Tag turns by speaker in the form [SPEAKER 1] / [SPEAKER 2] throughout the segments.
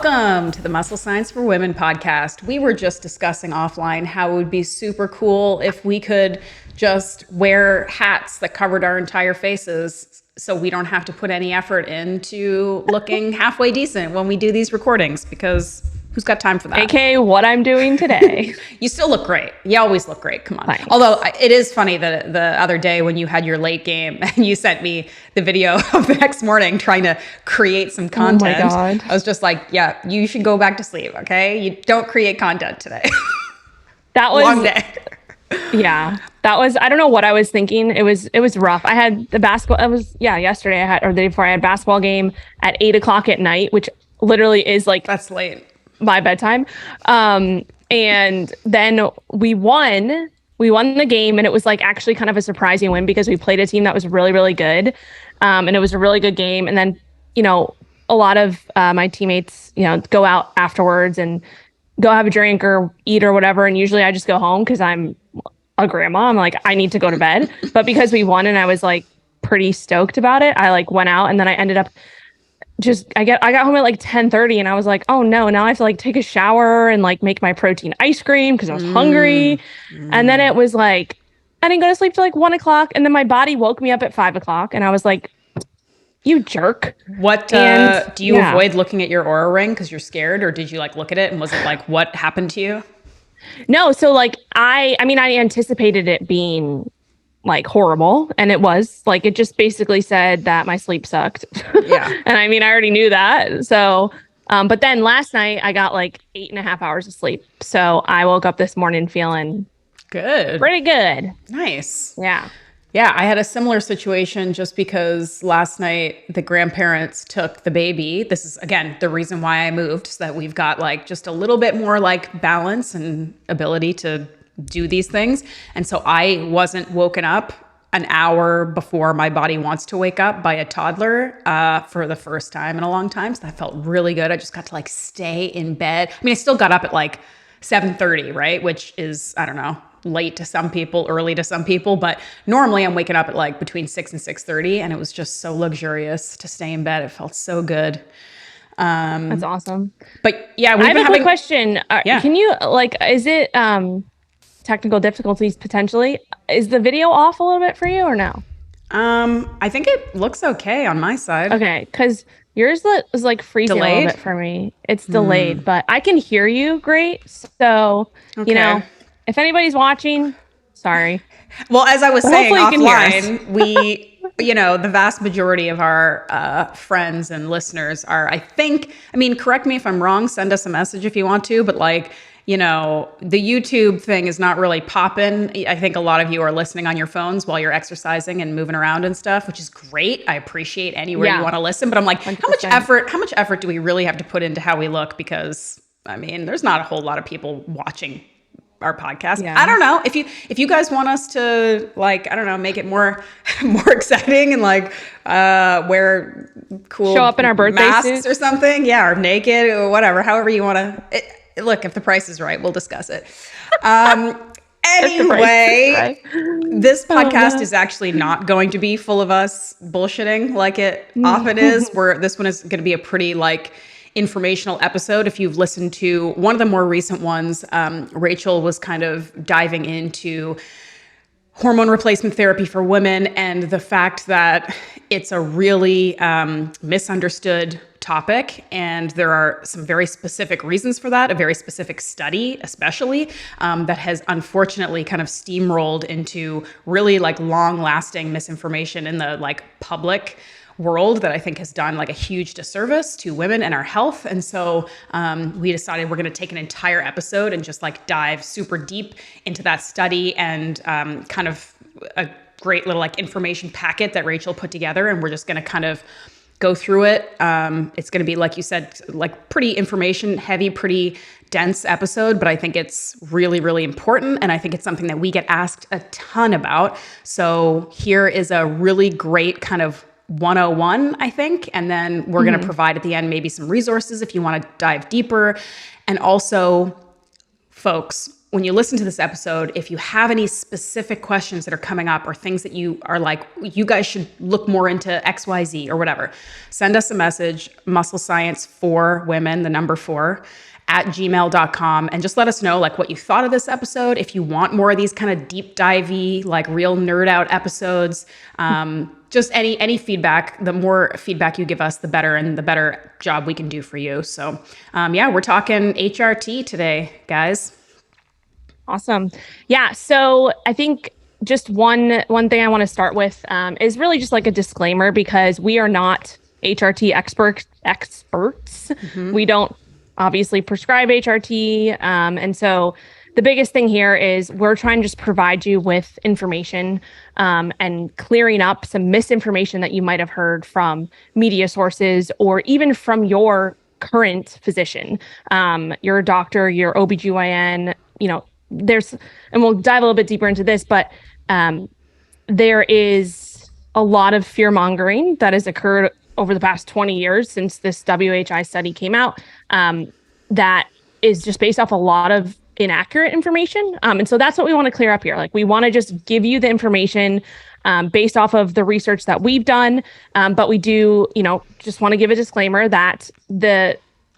[SPEAKER 1] Welcome to the Muscle Science for Women podcast. We were just discussing offline how it would be super cool if we could just wear hats that covered our entire faces so we don't have to put any effort into looking halfway decent when we do these recordings, because who's got time for that?
[SPEAKER 2] AKA what I'm doing today.
[SPEAKER 1] You still look great. You always look great. Come on.
[SPEAKER 2] Thanks.
[SPEAKER 1] Although it is funny that the other day when you had your late game and you sent me the video of the next morning trying to create some content.
[SPEAKER 2] Oh my God.
[SPEAKER 1] I was just like, yeah, you should go back to sleep. Okay. You don't create content today.
[SPEAKER 2] That was
[SPEAKER 1] long day.
[SPEAKER 2] Yeah. That was, I don't know what I was thinking. It was rough. I had the basketball, yesterday or the day before I had a basketball game at 8:00 at night, which literally is like
[SPEAKER 1] That's late.
[SPEAKER 2] my bedtime. And then we won the game, and it was like actually kind of a surprising win because we played a team that was really, really good. And it was a really good game. And then, a lot of my teammates, go out afterwards and go have a drink or eat or whatever. And usually I just go home because I'm a grandma. I'm like, I need to go to bed. But because we won and I was like pretty stoked about it, I like went out, and then I ended up I got home at like 10:30, and I was like, oh no, now I have to like take a shower and like make my protein ice cream because I was hungry. And then it was like, I didn't go to sleep till like 1:00. And then my body woke me up at 5:00, and I was like, you jerk.
[SPEAKER 1] What, do you avoid looking at your Oura ring because you're scared, or did you like look at it and was it like, what happened to you?
[SPEAKER 2] No. So like, I anticipated it being like horrible, and it was like, it just basically said that my sleep sucked.
[SPEAKER 1] Yeah.
[SPEAKER 2] And I already knew that. So, but then last night I got like 8.5 hours of sleep. So I woke up this morning feeling
[SPEAKER 1] Good.
[SPEAKER 2] pretty good.
[SPEAKER 1] Nice.
[SPEAKER 2] Yeah.
[SPEAKER 1] Yeah, I had a similar situation just because last night the grandparents took the baby. This is, again, the reason why I moved, so that we've got like just a little bit more like balance and ability to do these things. And so I wasn't woken up an hour before my body wants to wake up by a toddler for the first time in a long time. So that felt really good. I just got to like stay in bed. I still got up at like 7:30, right? Which is, I don't know, late to some people, early to some people. But normally I'm waking up at like between 6 and 6:30. And it was just so luxurious to stay in bed. It felt so good.
[SPEAKER 2] That's awesome.
[SPEAKER 1] But yeah,
[SPEAKER 2] I have a quick question.
[SPEAKER 1] Yeah.
[SPEAKER 2] Can you is it technical difficulties potentially? Is the video off a little bit for you or no?
[SPEAKER 1] I think it looks okay on my side.
[SPEAKER 2] Okay, because yours was like freezing a little bit for me. It's delayed, but I can hear you great. So,
[SPEAKER 1] Okay.
[SPEAKER 2] If anybody's watching, sorry.
[SPEAKER 1] Well, as I was saying
[SPEAKER 2] hopefully you can hear
[SPEAKER 1] offline, we, the vast majority of our friends and listeners are, I think, correct me if I'm wrong, send us a message if you want to, but like, the YouTube thing is not really popping. I think a lot of you are listening on your phones while you're exercising and moving around and stuff, which is great. I appreciate anywhere you want to listen, but I'm like,
[SPEAKER 2] 100%.
[SPEAKER 1] how much effort do we really have to put into how we look? Because there's not a whole lot of people watching our podcast. Yeah. I don't know if you guys want us to like, I don't know, make it more exciting and like wear cool
[SPEAKER 2] show up in our birthday
[SPEAKER 1] masks
[SPEAKER 2] suits
[SPEAKER 1] or something. Yeah. Or naked or whatever, however you want to. Look, if the price is right, we'll discuss it. Anyway, this podcast is actually not going to be full of us bullshitting like it often is. This one is going to be a pretty like informational episode. If you've listened to one of the more recent ones, Rachel was kind of diving into hormone replacement therapy for women and the fact that it's a really misunderstood topic. And there are some very specific reasons for that, a very specific study, especially that has unfortunately kind of steamrolled into really like long lasting misinformation in the like public world that I think has done like a huge disservice to women and our health. And so we decided we're going to take an entire episode and just like dive super deep into that study and kind of a great little like information packet that Rachel put together. And we're just going to kind of go through it. It's going to be, like you said, like pretty information heavy, pretty dense episode, but I think it's really, really important. And I think it's something that we get asked a ton about. So here is a really great kind of 101, I think. And then we're going to provide at the end maybe some resources if you want to dive deeper. And also, folks, when you listen to this episode, if you have any specific questions that are coming up or things that you are like, you guys should look more into XYZ or whatever, send us a message, muscle science for women, the number 4, at gmail.com, and just let us know like what you thought of this episode. If you want more of these kind of deep divey, like real nerd out episodes, just any feedback. The more feedback you give us, the better, and the better job we can do for you. So yeah, we're talking HRT today, guys.
[SPEAKER 2] Awesome. Yeah. So I think just one thing I want to start with is really just like a disclaimer, because we are not HRT experts. Mm-hmm. We don't obviously prescribe HRT. And so the biggest thing here is we're trying to just provide you with information and clearing up some misinformation that you might have heard from media sources or even from your current physician, your doctor, your OBGYN, and we'll dive a little bit deeper into this, but there is a lot of fear mongering that has occurred over the past 20 years since this WHI study came out, that is just based off a lot of inaccurate information. And so that's what we want to clear up here. Like, we want to just give you the information based off of the research that we've done. But we do, just want to give a disclaimer that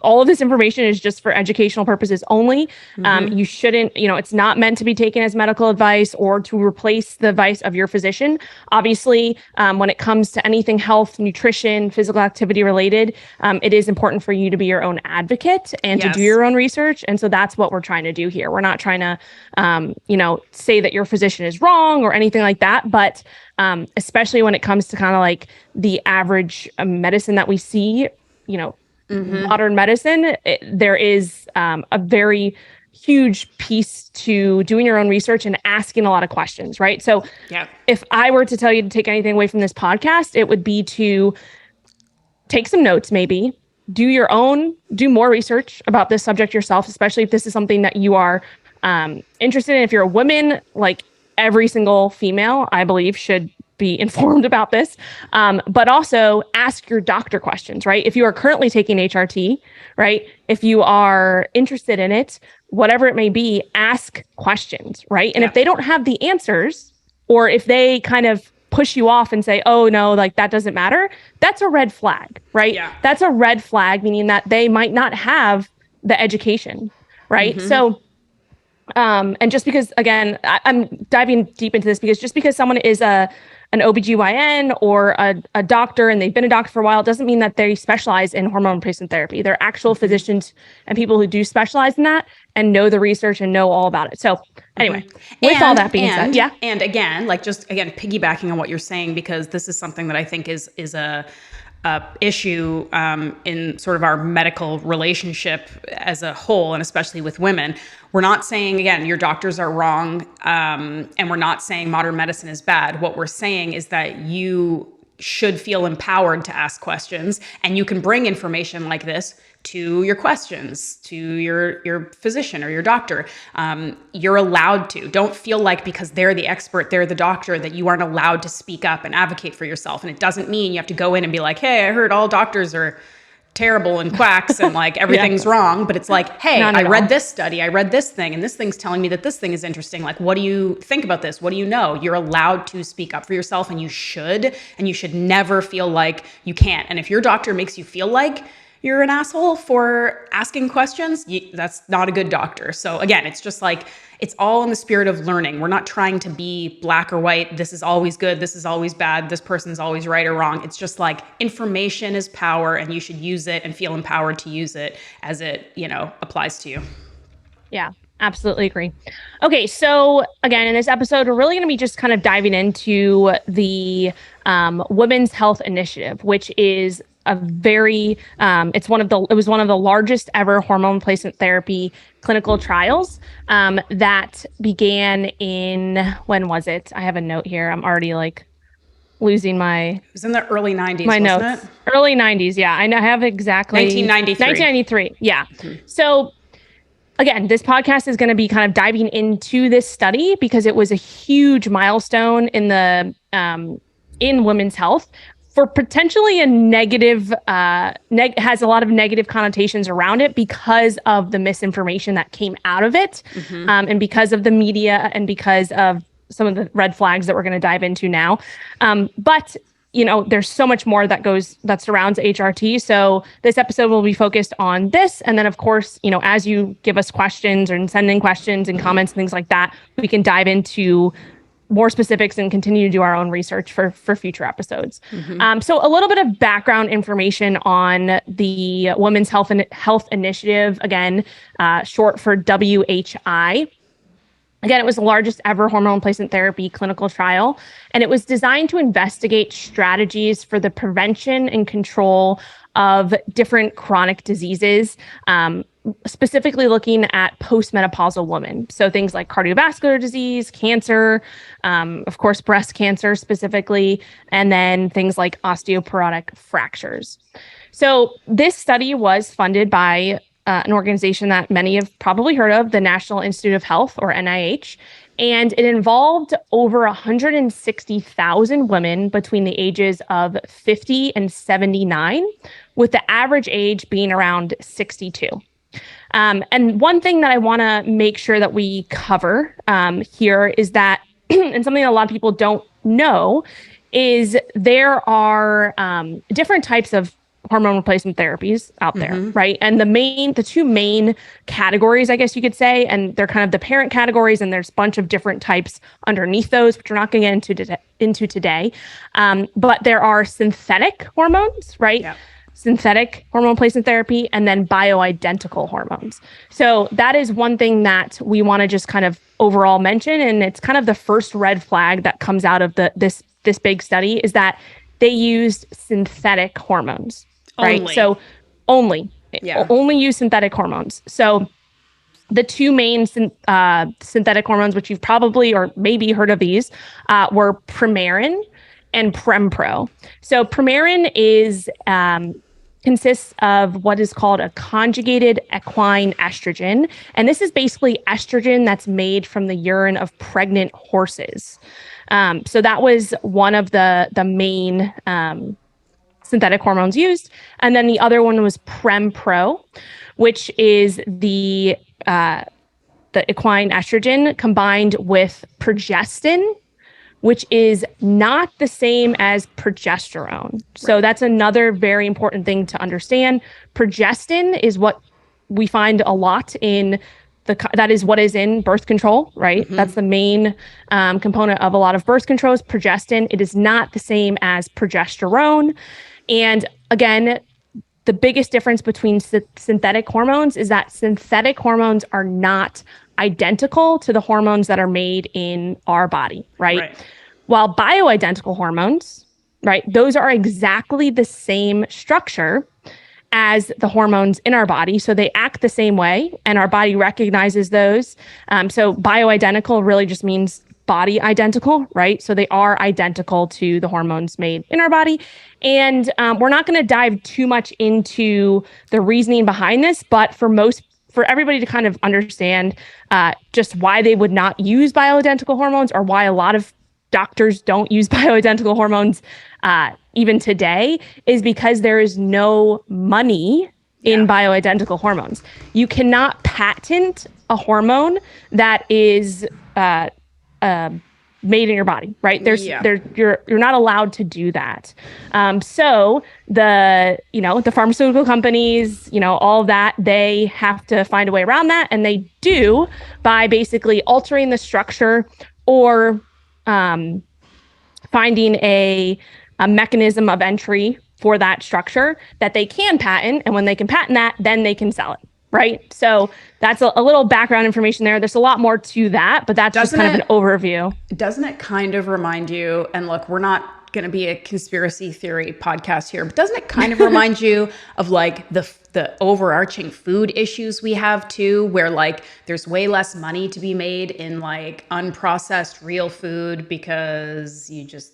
[SPEAKER 2] all of this information is just for educational purposes only. Mm-hmm. You shouldn't, it's not meant to be taken as medical advice or to replace the advice of your physician. Obviously, when it comes to anything health, nutrition, physical activity related, it is important for you to be your own advocate and to do your own research. And so that's what we're trying to do here. We're not trying to, say that your physician is wrong or anything like that. But especially when it comes to kind of like the average medicine that we see, mm-hmm. modern medicine, there is a very huge piece to doing your own research and asking a lot of questions, right? So if I were to tell you to take anything away from this podcast, it would be to take some notes, maybe do more research about this subject yourself, especially if this is something that you are interested in. If you're a woman, like every single female, I believe, should be informed about this, but also ask your doctor questions, right? If you are currently taking HRT, right? If you are interested in it, whatever it may be, ask questions, right? And if they don't have the answers, or if they kind of push you off and say, oh no, like that doesn't matter, that's a red flag, right? Yeah. That's a red flag, meaning that they might not have the education, right? Mm-hmm. So, and just because, again, I'm diving deep into this because just because someone is an OBGYN or a doctor and they've been a doctor for a while doesn't mean that they specialize in hormone replacement therapy. They're actual mm-hmm. physicians and people who do specialize in that and know the research and know all about it. So anyway, with all that being said,
[SPEAKER 1] And again, piggybacking on what you're saying, because this is something that I think is a issue in sort of our medical relationship as a whole, and especially with women. We're not saying, again, your doctors are wrong, and we're not saying modern medicine is bad. What we're saying is that you should feel empowered to ask questions, and you can bring information like this to your questions, to your physician or your doctor. You're allowed to. Don't feel like because they're the expert, they're the doctor, that you aren't allowed to speak up and advocate for yourself. And it doesn't mean you have to go in and be like, hey, I heard all doctors are terrible and quacks and like everything's wrong. But it's like, hey, I read this study, I read this thing, and this thing's telling me that this thing is interesting. Like, what do you think about this? What do you know? You're allowed to speak up for yourself, and you should never feel like you can't. And if your doctor makes you feel like you're an asshole for asking questions, that's not a good doctor. So again, it's just like, it's all in the spirit of learning. We're not trying to be black or white. This is always good. This is always bad. This person's always right or wrong. It's just like, information is power, and you should use it and feel empowered to use it as it, applies to you.
[SPEAKER 2] Yeah, absolutely agree. Okay. So again, in this episode, we're really going to be just kind of diving into the Women's Health Initiative, which is a very, it was one of the largest ever hormone replacement therapy clinical trials that began in, when was it? I have a note here. I'm already like losing it
[SPEAKER 1] was in the early 90s,
[SPEAKER 2] my
[SPEAKER 1] wasn't
[SPEAKER 2] notes.
[SPEAKER 1] it?
[SPEAKER 2] Early 90s, yeah. I have exactly 1993. Yeah. Mm-hmm. So again, this podcast is going to be kind of diving into this study because it was a huge milestone in the in women's health for potentially a negative, has a lot of negative connotations around it because of the misinformation that came out of it, and because of the media and because of some of the red flags that we're going to dive into now. But there's so much more that surrounds HRT. So this episode will be focused on this. And then of course, as you give us questions and send in questions and comments and things like that, we can dive into more specifics and continue to do our own research for future episodes. So a little bit of background information on the Women's Health Initiative, again, short for WHI. Again, it was the largest ever hormone replacement therapy clinical trial, and it was designed to investigate strategies for the prevention and control of different chronic diseases, specifically looking at postmenopausal women. So things like cardiovascular disease, cancer, of course, breast cancer specifically, and then things like osteoporotic fractures. So this study was funded by an organization that many have probably heard of, the National Institute of Health, or NIH, and it involved over 160,000 women between the ages of 50 and 79, with the average age being around 62. And one thing that I want to make sure that we cover here is that, and something that a lot of people don't know, is there are different types of hormone replacement therapies out there, right? And the two main categories, I guess you could say, and they're kind of the parent categories, and there's a bunch of different types underneath those, which we're not going to get into today. But there are synthetic hormones, right? Yeah. Synthetic hormone replacement therapy, and then bioidentical hormones. So that is one thing that we want to just kind of overall mention, and it's kind of the first red flag that comes out of this big study, is that they used synthetic hormones. Right.
[SPEAKER 1] Only.
[SPEAKER 2] So only use synthetic hormones. So the two main synthetic hormones, which you've probably or maybe heard of these, were Premarin and Prempro. So Premarin consists of what is called a conjugated equine estrogen. And this is basically estrogen that's made from the urine of pregnant horses. So that was one of the main synthetic hormones used. And then the other one was Prempro, which is the equine estrogen combined with progestin, which is not the same as progesterone. Right. So that's another very important thing to understand. Progestin is what we find a lot that is what is in birth control, right? That's the main component of a lot of birth controls, progestin. It is not the same as progesterone. And again, the biggest difference between synthetic hormones is that synthetic hormones are not identical to the hormones that are made in our body, right? While bioidentical hormones, right, those are exactly the same structure as the hormones in our body. So they act the same way, and our body recognizes those. So bioidentical really just means body identical, right? So they are identical to the hormones made in our body. And we're not going to dive too much into the reasoning behind this, but for everybody to kind of understand just why they would not use bioidentical hormones, or why a lot of doctors don't use bioidentical hormones even today, is because there is no money in bioidentical hormones. You cannot patent a hormone that is made in your body, right? You're not allowed to do that. So the pharmaceutical companies, all that, they have to find a way around that, and they do by basically altering the structure or finding a mechanism of entry for that structure that they can patent. And when they can patent that, then they can sell it. Right. So that's a little background information there. There's a lot more to that, but that's just kind of an overview.
[SPEAKER 1] Doesn't it kind of remind you, and look, we're not going to be a conspiracy theory podcast here, but doesn't it kind of remind you of like the overarching food issues we have too, where like there's way less money to be made in like unprocessed real food because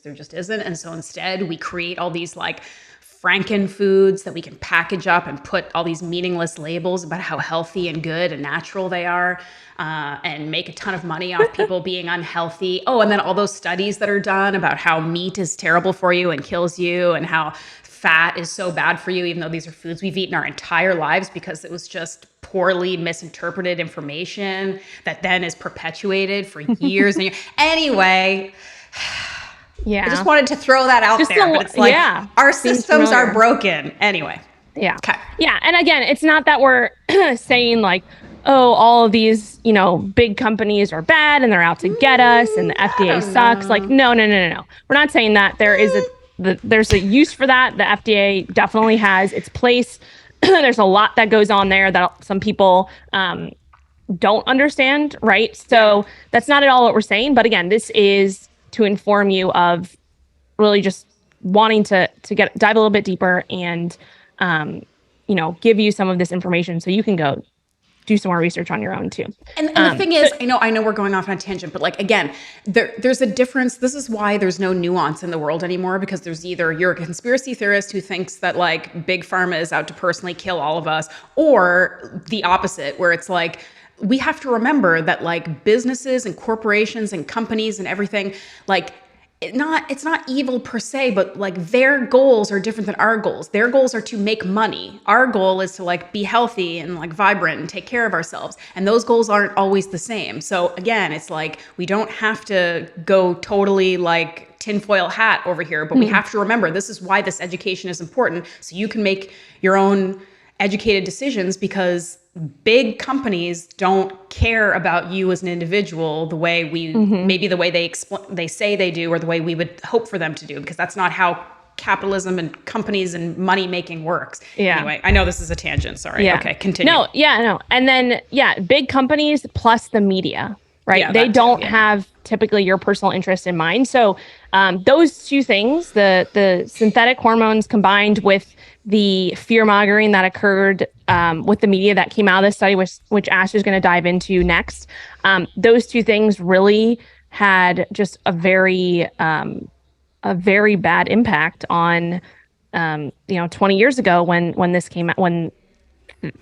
[SPEAKER 1] there just isn't. And so instead we create all these like Franken foods that we can package up and put all these meaningless labels about how healthy and good and natural they are, and make a ton of money off people being unhealthy. Oh, and then all those studies that are done about how meat is terrible for you and kills you, and how fat is so bad for you, even though these are foods we've eaten our entire lives because it was just poorly misinterpreted information that then is perpetuated for years and years. Anyway,
[SPEAKER 2] Yeah.
[SPEAKER 1] I just wanted to throw that out there, but it's like our systems are broken. Anyway.
[SPEAKER 2] Yeah.
[SPEAKER 1] Okay.
[SPEAKER 2] Yeah. And again, it's not that we're saying like, oh, all of these, big companies are bad and they're out to get us and the FDA sucks. Like, no. We're not saying that. There's a use for that. The FDA definitely has its place. There's a lot that goes on there that some people don't understand, right? So that's not at all what we're saying. But again, this is to inform you of really just wanting to dive a little bit deeper and give you some of this information so you can go do some more research on your own too.
[SPEAKER 1] And the thing is, I know we're going off on a tangent, but like, again, there's a difference. This is why there's no nuance in the world anymore, because there's either you're a conspiracy theorist who thinks that like big pharma is out to personally kill all of us, or the opposite, where it's like, we have to remember that like businesses and corporations and companies and everything, like it's not evil per se, but like their goals are different than our goals. Their goals are to make money. Our goal is to like be healthy and like vibrant and take care of ourselves. And those goals aren't always the same. So again, it's like, we don't have to go totally like tinfoil hat over here, but we have to remember this is why this education is important. So you can make your own educated decisions, because big companies don't care about you as an individual the way maybe the way they say they do, or the way we would hope for them to do, because that's not how capitalism and companies and money making works. Anyway, I know this is a tangent. Sorry. Okay, continue.
[SPEAKER 2] No. And then, big companies plus the media, right?
[SPEAKER 1] Yeah,
[SPEAKER 2] they don't have typically your personal interest in mind. So those two things, the synthetic hormones combined with the fear mongering that occurred with the media that came out of this study, which Ash is going to dive into next, those two things really had just a very bad impact on 20 years ago when this came out, when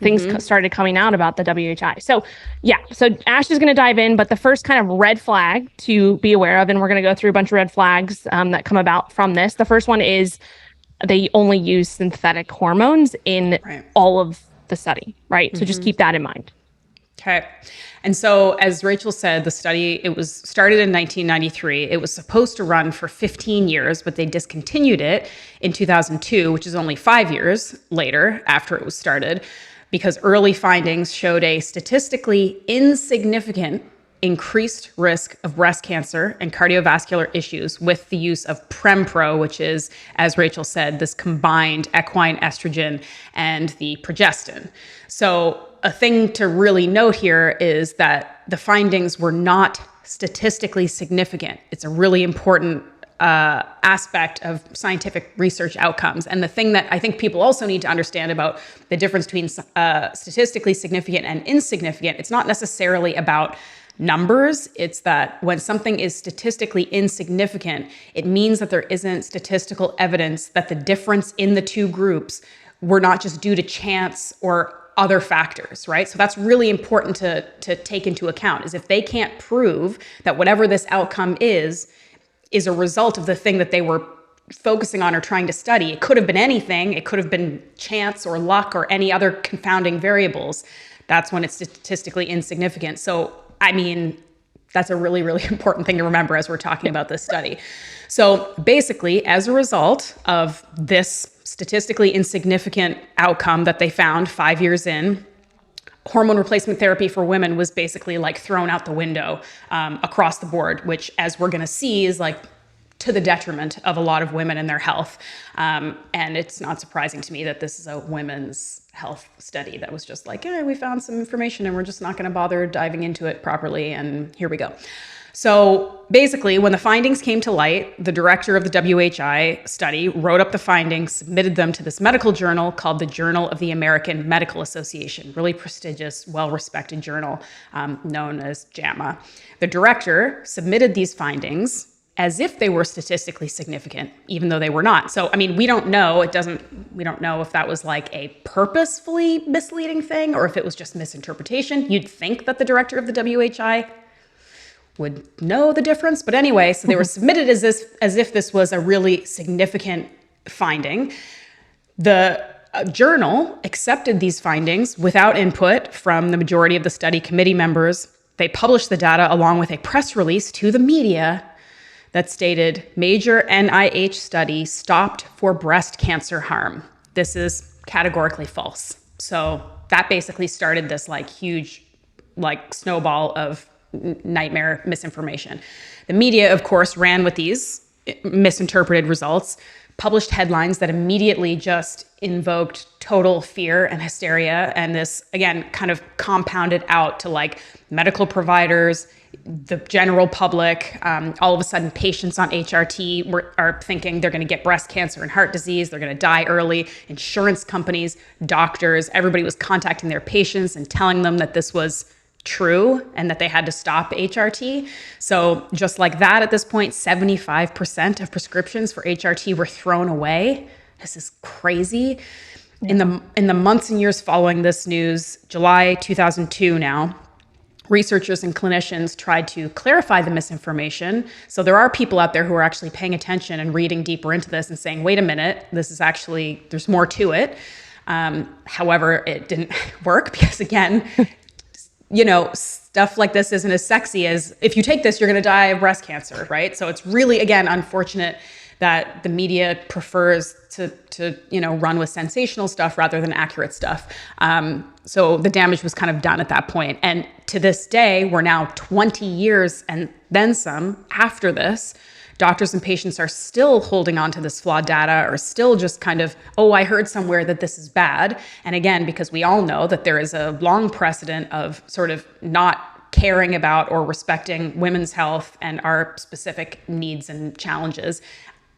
[SPEAKER 2] things started coming out about the WHI. So Ash is going to dive in, but the first kind of red flag to be aware of, and we're going to go through a bunch of red flags that come about from this. The first one is they only use synthetic hormones in all of the study, right? So just keep that in mind.
[SPEAKER 1] Okay. And so, as Rachel said, the study, it was started in 1993. It was supposed to run for 15 years, but they discontinued it in 2002, which is only 5 years later after it was started, because early findings showed a statistically insignificant increased risk of breast cancer and cardiovascular issues with the use of Prempro, which is, as Rachel said, this combined equine estrogen and the progestin. So a thing to really note here is that the findings were not statistically significant. It's a really important aspect of scientific research outcomes. And the thing that I think people also need to understand about the difference between statistically significant and insignificant, it's not necessarily about numbers. It's that when something is statistically insignificant, it means that there isn't statistical evidence that the difference in the two groups were not just due to chance or other factors, right? So that's really important to take into account, is if they can't prove that whatever this outcome is a result of the thing that they were focusing on or trying to study. It could have been anything. It could have been chance or luck or any other confounding variables. That's when it's statistically insignificant. So, I mean, that's a really, really important thing to remember as we're talking about this study. So basically, as a result of this statistically insignificant outcome that they found 5 years in, hormone replacement therapy for women was basically like thrown out the window across the board, which, as we're going to see, is like to the detriment of a lot of women and their health. And it's not surprising to me that this is a women's health study that was just like, we found some information and we're just not going to bother diving into it properly. And here we go. So basically, when the findings came to light, the director of the WHI study wrote up the findings, submitted them to this medical journal called the Journal of the American Medical Association, really prestigious, well-respected journal known as JAMA. The director submitted these findings as if they were statistically significant, even though they were not. So, I mean, we don't know. We don't know if that was like a purposefully misleading thing or if it was just misinterpretation. You'd think that the director of the WHI would know the difference. But anyway, so they were submitted as if this was a really significant finding. The journal accepted these findings without input from the majority of the study committee members. They published the data along with a press release to the media that stated, major NIH study stopped for breast cancer harm. This is categorically false. So that basically started this like huge like snowball of nightmare misinformation. The media, of course, ran with these misinterpreted results, published headlines that immediately just invoked total fear and hysteria. And this, again, kind of compounded out to like medical providers, the general public. All of a sudden, patients on HRT are thinking they're going to get breast cancer and heart disease. They're going to die early. Insurance companies, doctors, everybody was contacting their patients and telling them that this was true and that they had to stop HRT. So just like that, at this point, 75% of prescriptions for HRT were thrown away. This is crazy. Yeah. In the months and years following this news, July 2002 now, researchers and clinicians tried to clarify the misinformation. So there are people out there who are actually paying attention and reading deeper into this and saying, wait a minute, this is actually, there's more to it. However, it didn't work because, again, you know, stuff like this isn't as sexy as if you take this, you're going to die of breast cancer, right? So it's really, again, unfortunate that the media prefers to you know, run with sensational stuff rather than accurate stuff. So the damage was kind of done at that point. And to this day, we're now 20 years and then some after this. Doctors and patients are still holding on to this flawed data or still just kind of, oh, I heard somewhere that this is bad. And again, because we all know that there is a long precedent of sort of not caring about or respecting women's health and our specific needs and challenges,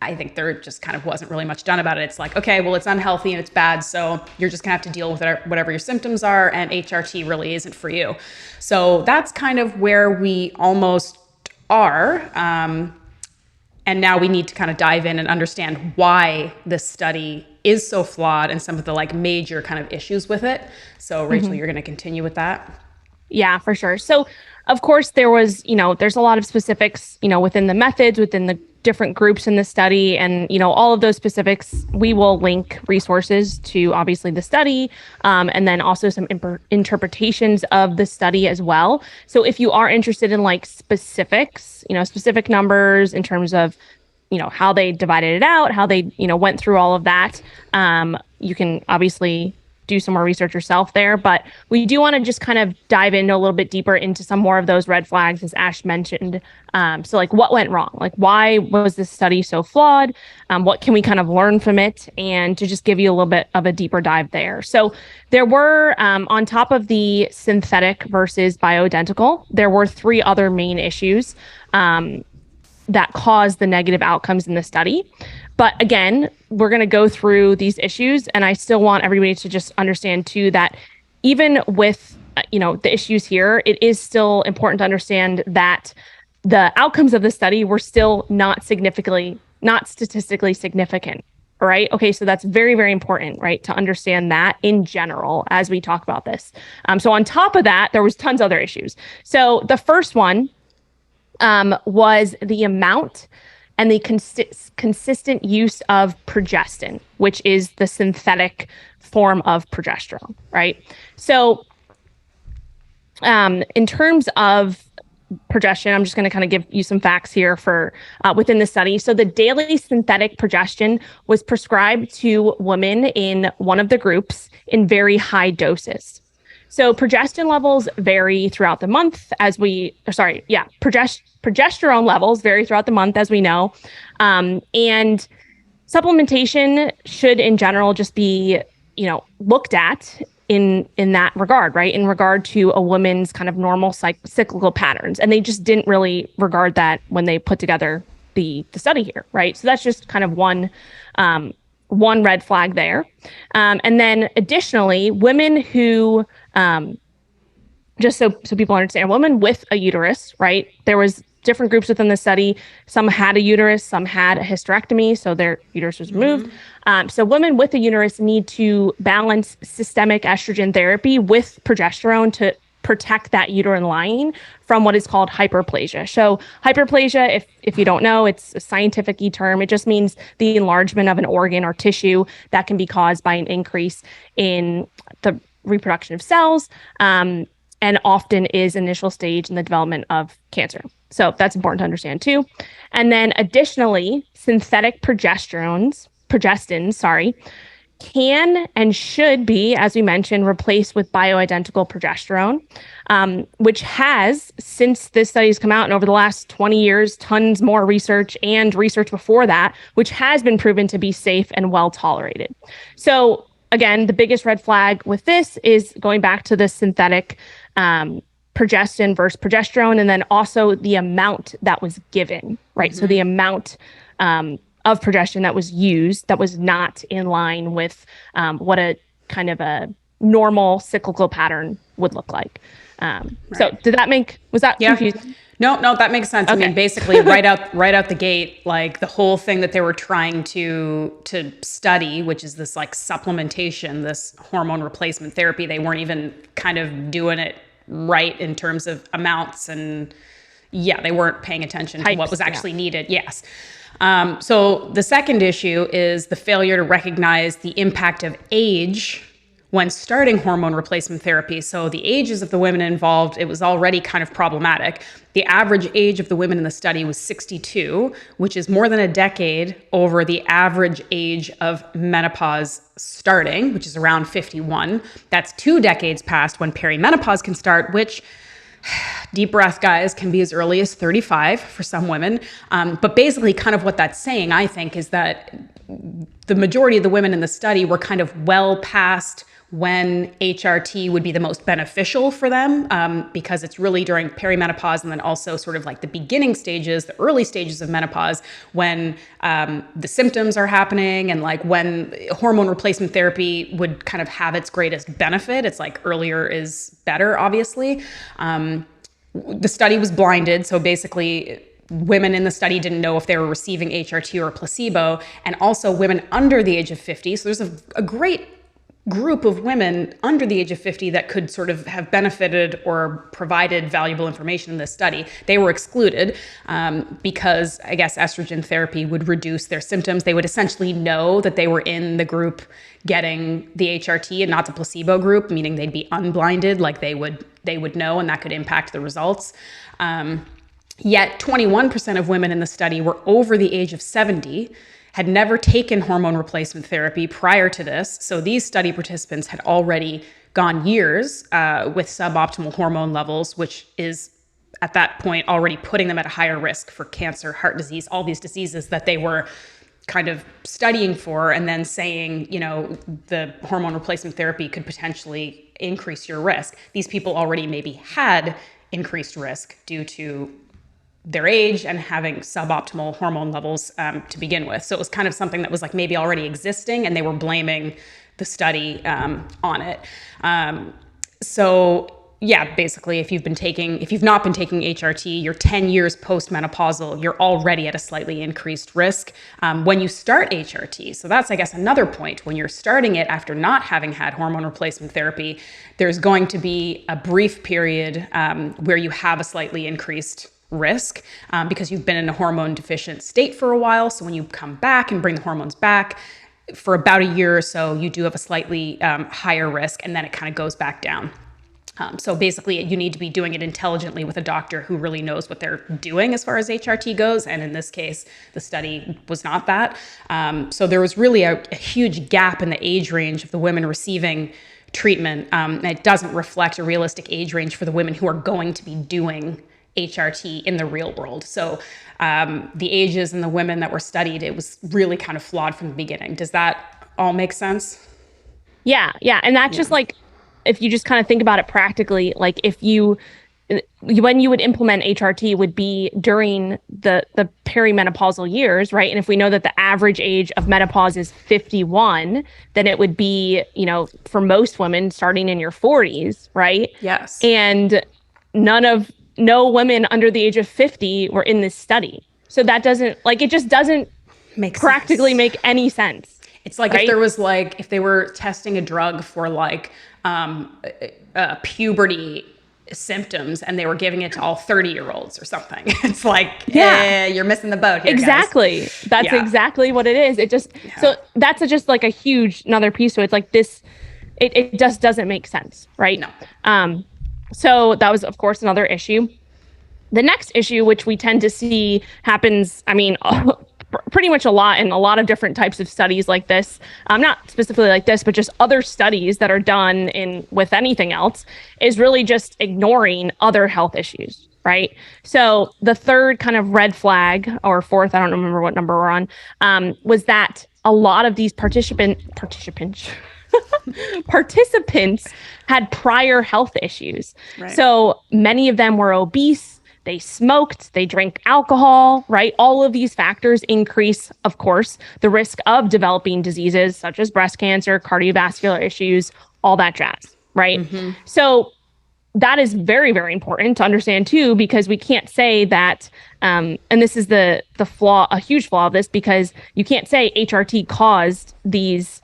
[SPEAKER 1] I think there just kind of wasn't really much done about it. It's like, okay, well, it's unhealthy and it's bad, so you're just gonna have to deal with whatever your symptoms are, and HRT really isn't for you. So that's kind of where we almost are. And now we need to kind of dive in and understand why this study is so flawed and some of the like major kind of issues with it. So Rachel, you're going to continue with that?
[SPEAKER 2] Yeah, for sure. So of course there was, you know, there's a lot of specifics, you know, within the methods, within the different groups in the study, and, you know, all of those specifics, we will link resources to obviously the study, and then also some interpretations of the study as well. So if you are interested in like specifics, you know, specific numbers in terms of, you know, how they divided it out, how they, you know, went through all of that, you can obviously do some more research yourself there, but we do want to just kind of dive in a little bit deeper into some more of those red flags, as Ash mentioned. So like what went wrong? Like why was this study so flawed? What can we kind of learn from it? And to just give you a little bit of a deeper dive there. So there were, on top of the synthetic versus bioidentical, there were 3 other main issues that caused the negative outcomes in the study. But again, we're going to go through these issues, and I still want everybody to just understand too that even with, you know, the issues here, it is still important to understand that the outcomes of the study were still not statistically significant. Right. Okay. So that's very, very important, right, to understand that in general as we talk about this. So on top of that, there was tons of other issues. So the first one was the amount and the consistent use of progestin, which is the synthetic form of progesterone, right? So in terms of progestin, I'm just going to kind of give you some facts here for within the study. So the daily synthetic progestin was prescribed to women in one of the groups in very high doses. So progestin levels vary throughout the month progesterone levels vary throughout the month, as we know. And supplementation should in general just be, you know, looked at in that regard, right? In regard to a woman's kind of normal cyclical patterns. And they just didn't really regard that when they put together the study here, right? So that's just kind of one red flag there. And then additionally, women who, just so people understand, women with a uterus, right? There was different groups within the study. Some had a uterus, some had a hysterectomy, so their uterus was removed. So women with a uterus need to balance systemic estrogen therapy with progesterone to protect that uterine lining from what is called hyperplasia. So hyperplasia, if you don't know, it's a scientific term. It just means the enlargement of an organ or tissue that can be caused by an increase in the reproduction of cells, and often is initial stage in the development of cancer. So that's important to understand too. And then additionally, synthetic progestins, can and should be, as we mentioned, replaced with bioidentical progesterone, which has, since this study has come out and over the last 20 years, tons more research and research before that, which has been proven to be safe and well tolerated. So again, the biggest red flag with this is going back to the synthetic progestin versus progesterone, and then also the amount that was given, right? So the amount of progestin that was used that was not in line with what a kind of a normal cyclical pattern would look like. So was that confusing?
[SPEAKER 1] No, that makes sense. Okay. I mean, basically right out the gate, like the whole thing that they were trying to study, which is this like supplementation, this hormone replacement therapy, they weren't even kind of doing it right in terms of amounts, and they weren't paying attention to what was actually needed. Yes. So the second issue is the failure to recognize the impact of age when starting hormone replacement therapy. So the ages of the women involved, it was already kind of problematic. The average age of the women in the study was 62, which is more than a decade over the average age of menopause starting, which is around 51. That's 2 decades past when perimenopause can start, which, deep breath, guys, can be as early as 35 for some women. But basically kind of what that's saying, I think, is that the majority of the women in the study were kind of well past when HRT would be the most beneficial for them, because it's really during perimenopause and then also sort of like the beginning stages, the early stages of menopause, when the symptoms are happening and like when hormone replacement therapy would kind of have its greatest benefit. It's like earlier is better, obviously. The study was blinded, so basically women in the study didn't know if they were receiving HRT or a placebo, and also women under the age of 50. So there's a great group of women under the age of 50 that could sort of have benefited or provided valuable information in this study. They were excluded because I guess estrogen therapy would reduce their symptoms. They would essentially know that they were in the group getting the HRT and not the placebo group, meaning they'd be unblinded, like they would know, and that could impact the results. Yet 21% of women in the study were over the age of 70, had never taken hormone replacement therapy prior to this. So these study participants had already gone years with suboptimal hormone levels, which is at that point already putting them at a higher risk for cancer, heart disease, all these diseases that they were kind of studying for, and then saying, the hormone replacement therapy could potentially increase your risk. These people already maybe had increased risk due to their age and having suboptimal hormone levels to begin with. So it was kind of something that was like maybe already existing, and they were blaming the study on it. Basically, if you've not been taking HRT, you're 10 years post-menopausal, you're already at a slightly increased risk when you start HRT. So that's, I guess, another point. When you're starting it after not having had hormone replacement therapy, there's going to be a brief period where you have a slightly increased risk because you've been in a hormone deficient state for a while. So when you come back and bring the hormones back for about a year or so, you do have a slightly higher risk, and then it kind of goes back down. So basically, you need to be doing it intelligently with a doctor who really knows what they're doing as far as HRT goes. And in this case, the study was not that. So there was really a huge gap in the age range of the women receiving treatment. And it doesn't reflect a realistic age range for the women who are going to be doing HRT in the real world. So the ages and the women that were studied, it was really kind of flawed from the beginning. Does that all make sense?
[SPEAKER 2] Yeah. And that's just like, if you just kind of think about it practically, like when you would implement HRT would be during the perimenopausal years, right? And if we know that the average age of menopause is 51, then it would be, for most women starting in your 40s, right?
[SPEAKER 1] Yes.
[SPEAKER 2] And none of no women under the age of 50 were in this study. So that doesn't, like, it just doesn't
[SPEAKER 1] Makes
[SPEAKER 2] practically
[SPEAKER 1] sense.
[SPEAKER 2] make any sense.
[SPEAKER 1] It's like if there was like, if they were testing a drug for like puberty symptoms and they were giving it to all 30-year-olds or something. It's like, you're missing the boat here,
[SPEAKER 2] exactly.
[SPEAKER 1] guys.
[SPEAKER 2] That's exactly what it is. It just, so that's just like a huge, another piece. So it's like this, it just doesn't make sense. Right.
[SPEAKER 1] No.
[SPEAKER 2] So that was, of course, another issue. The next issue, which we tend to see happens, I mean, pretty much a lot in a lot of different types of studies like this, not specifically like this, but just other studies that are done with anything else, is really just ignoring other health issues, right? So the third kind of red flag, or fourth, I don't remember what number we're on, was that a lot of these participants had prior health issues. Right. So many of them were obese. They smoked, they drank alcohol, right? All of these factors increase, of course, the risk of developing diseases such as breast cancer, cardiovascular issues, all that jazz, right? Mm-hmm. So that is very, very important to understand too, because we can't say that, and this is the flaw, a huge flaw of this, because you can't say HRT caused these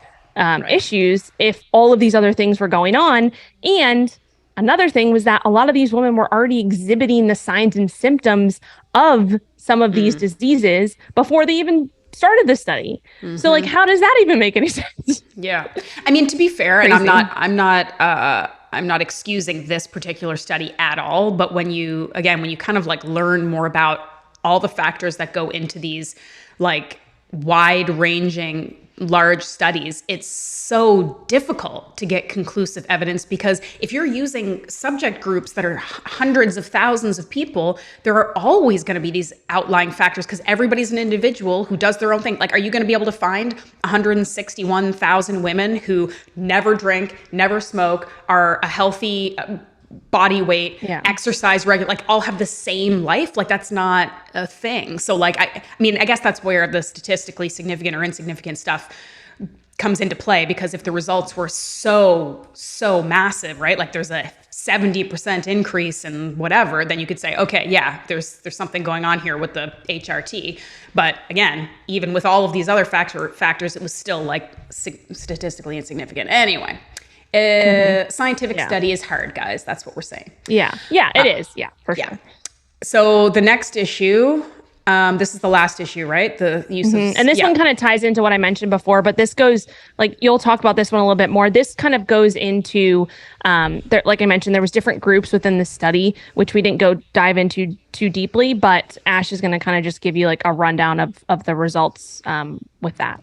[SPEAKER 2] issues if all of these other things were going on. And another thing was that a lot of these women were already exhibiting the signs and symptoms of some of these diseases before they even started the study. Mm-hmm. So like, how does that even make any sense?
[SPEAKER 1] Yeah. I mean, to be fair, and I'm not excusing this particular study at all, but when you kind of like learn more about all the factors that go into these like wide-ranging large studies, it's so difficult to get conclusive evidence, because if you're using subject groups that are hundreds of thousands of people, there are always going to be these outlying factors, because everybody's an individual who does their own thing. Like, are you going to be able to find 161,000 women who never drink, never smoke, are a healthy body weight, exercise regular, like all have the same life? Like, that's not a thing. So like, I mean, I guess that's where the statistically significant or insignificant stuff comes into play, because if the results were so massive, right? Like there's a 70% increase in whatever, then you could say, okay, yeah, there's something going on here with the HRT. But again, even with all of these other factors, it was still like statistically insignificant. Anyway. Scientific study is hard, guys. That's what we're saying.
[SPEAKER 2] Yeah, it is. Yeah, for sure.
[SPEAKER 1] So the next issue, this is the last issue, right? The use of,
[SPEAKER 2] and this one kind of ties into what I mentioned before, but this goes, like, you'll talk about this one a little bit more. This kind of goes into, like I mentioned, there was different groups within the study, which we didn't go dive into too deeply, but Ash is going to kind of just give you like a rundown of the results with that.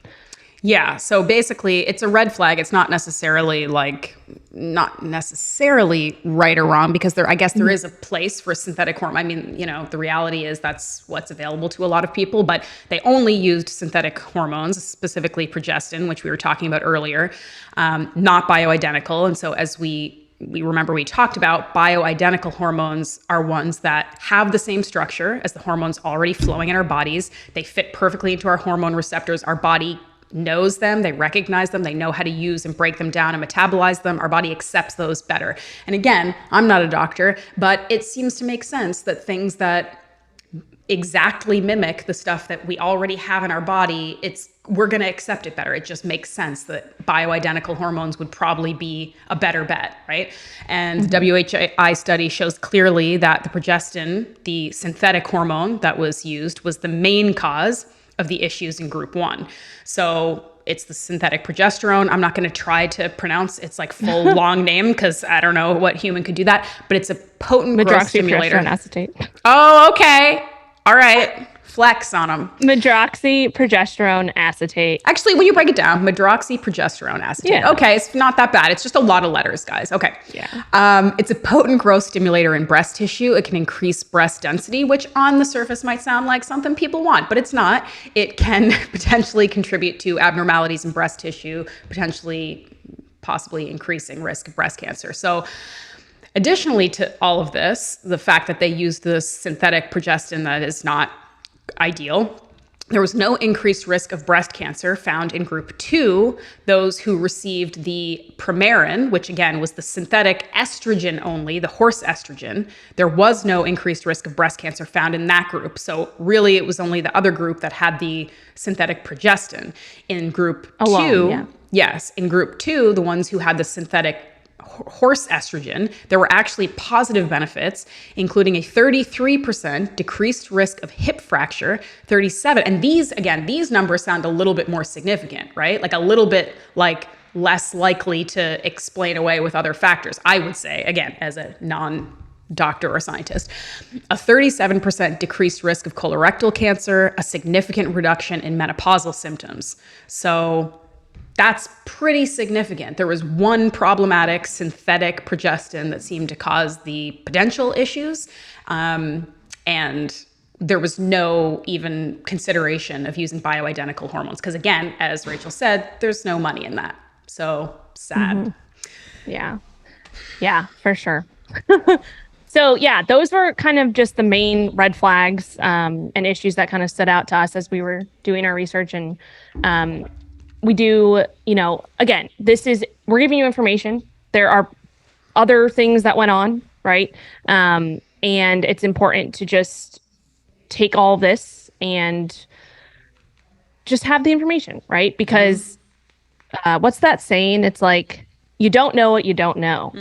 [SPEAKER 1] Yeah. So basically it's a red flag. It's not necessarily right or wrong, because I guess there is a place for synthetic hormone. I mean, the reality is that's what's available to a lot of people, but they only used synthetic hormones, specifically progestin, which we were talking about earlier, not bioidentical. And so as we remember, we talked about bioidentical hormones are ones that have the same structure as the hormones already flowing in our bodies. They fit perfectly into our hormone receptors. Our body knows them, they recognize them, they know how to use and break them down and metabolize them. Our body accepts those better. And again, I'm not a doctor, but it seems to make sense that things that exactly mimic the stuff that we already have in our body, we're going to accept it better. It just makes sense that bioidentical hormones would probably be a better bet, right? And the WHI study shows clearly that the progestin, the synthetic hormone that was used, was the main cause of the issues in group 1. So it's the synthetic progesterone. I'm not going to try to pronounce its like full long name, because I don't know what human could do that, but it's a potent growth stimulator.
[SPEAKER 2] Acetate.
[SPEAKER 1] Oh, okay. All right. Flex on them.
[SPEAKER 2] Medroxyprogesterone acetate.
[SPEAKER 1] Actually, when you break it down, medroxyprogesterone acetate. Yeah. Okay, it's not that bad. It's just a lot of letters, guys. Okay.
[SPEAKER 2] Yeah.
[SPEAKER 1] It's a potent growth stimulator in breast tissue. It can increase breast density, which on the surface might sound like something people want, but it's not. It can potentially contribute to abnormalities in breast tissue, possibly increasing risk of breast cancer. So additionally to all of this, the fact that they use the synthetic progestin that is not ideal, There was no increased risk of breast cancer found in group 2, those who received the Premarin, which again was the synthetic estrogen only, the horse estrogen. There was no increased risk of breast cancer found in that group. So really it was only the other group that had the synthetic progestin. In group
[SPEAKER 2] Alone,
[SPEAKER 1] 2,
[SPEAKER 2] yeah.
[SPEAKER 1] yes, in group 2, the ones who had the synthetic horse estrogen, there were actually positive benefits, including a 33% decreased risk of hip fracture, 37. And these numbers sound a little bit more significant, right? Like a little bit like less likely to explain away with other factors, I would say, again, as a non-doctor or scientist. A 37% decreased risk of colorectal cancer, a significant reduction in menopausal symptoms. So that's pretty significant. There was one problematic synthetic progestin that seemed to cause the potential issues, and there was no even consideration of using bioidentical hormones. Because again, as Rachel said, there's no money in that. So sad.
[SPEAKER 2] Yeah, for sure. So yeah, those were kind of just the main red flags and issues that kind of stood out to us as we were doing our research. And we do, again, we're giving you information. There are other things that went on, right? And it's important to just take all of this and just have the information, right? Because what's that saying? It's like, you don't know what you don't know,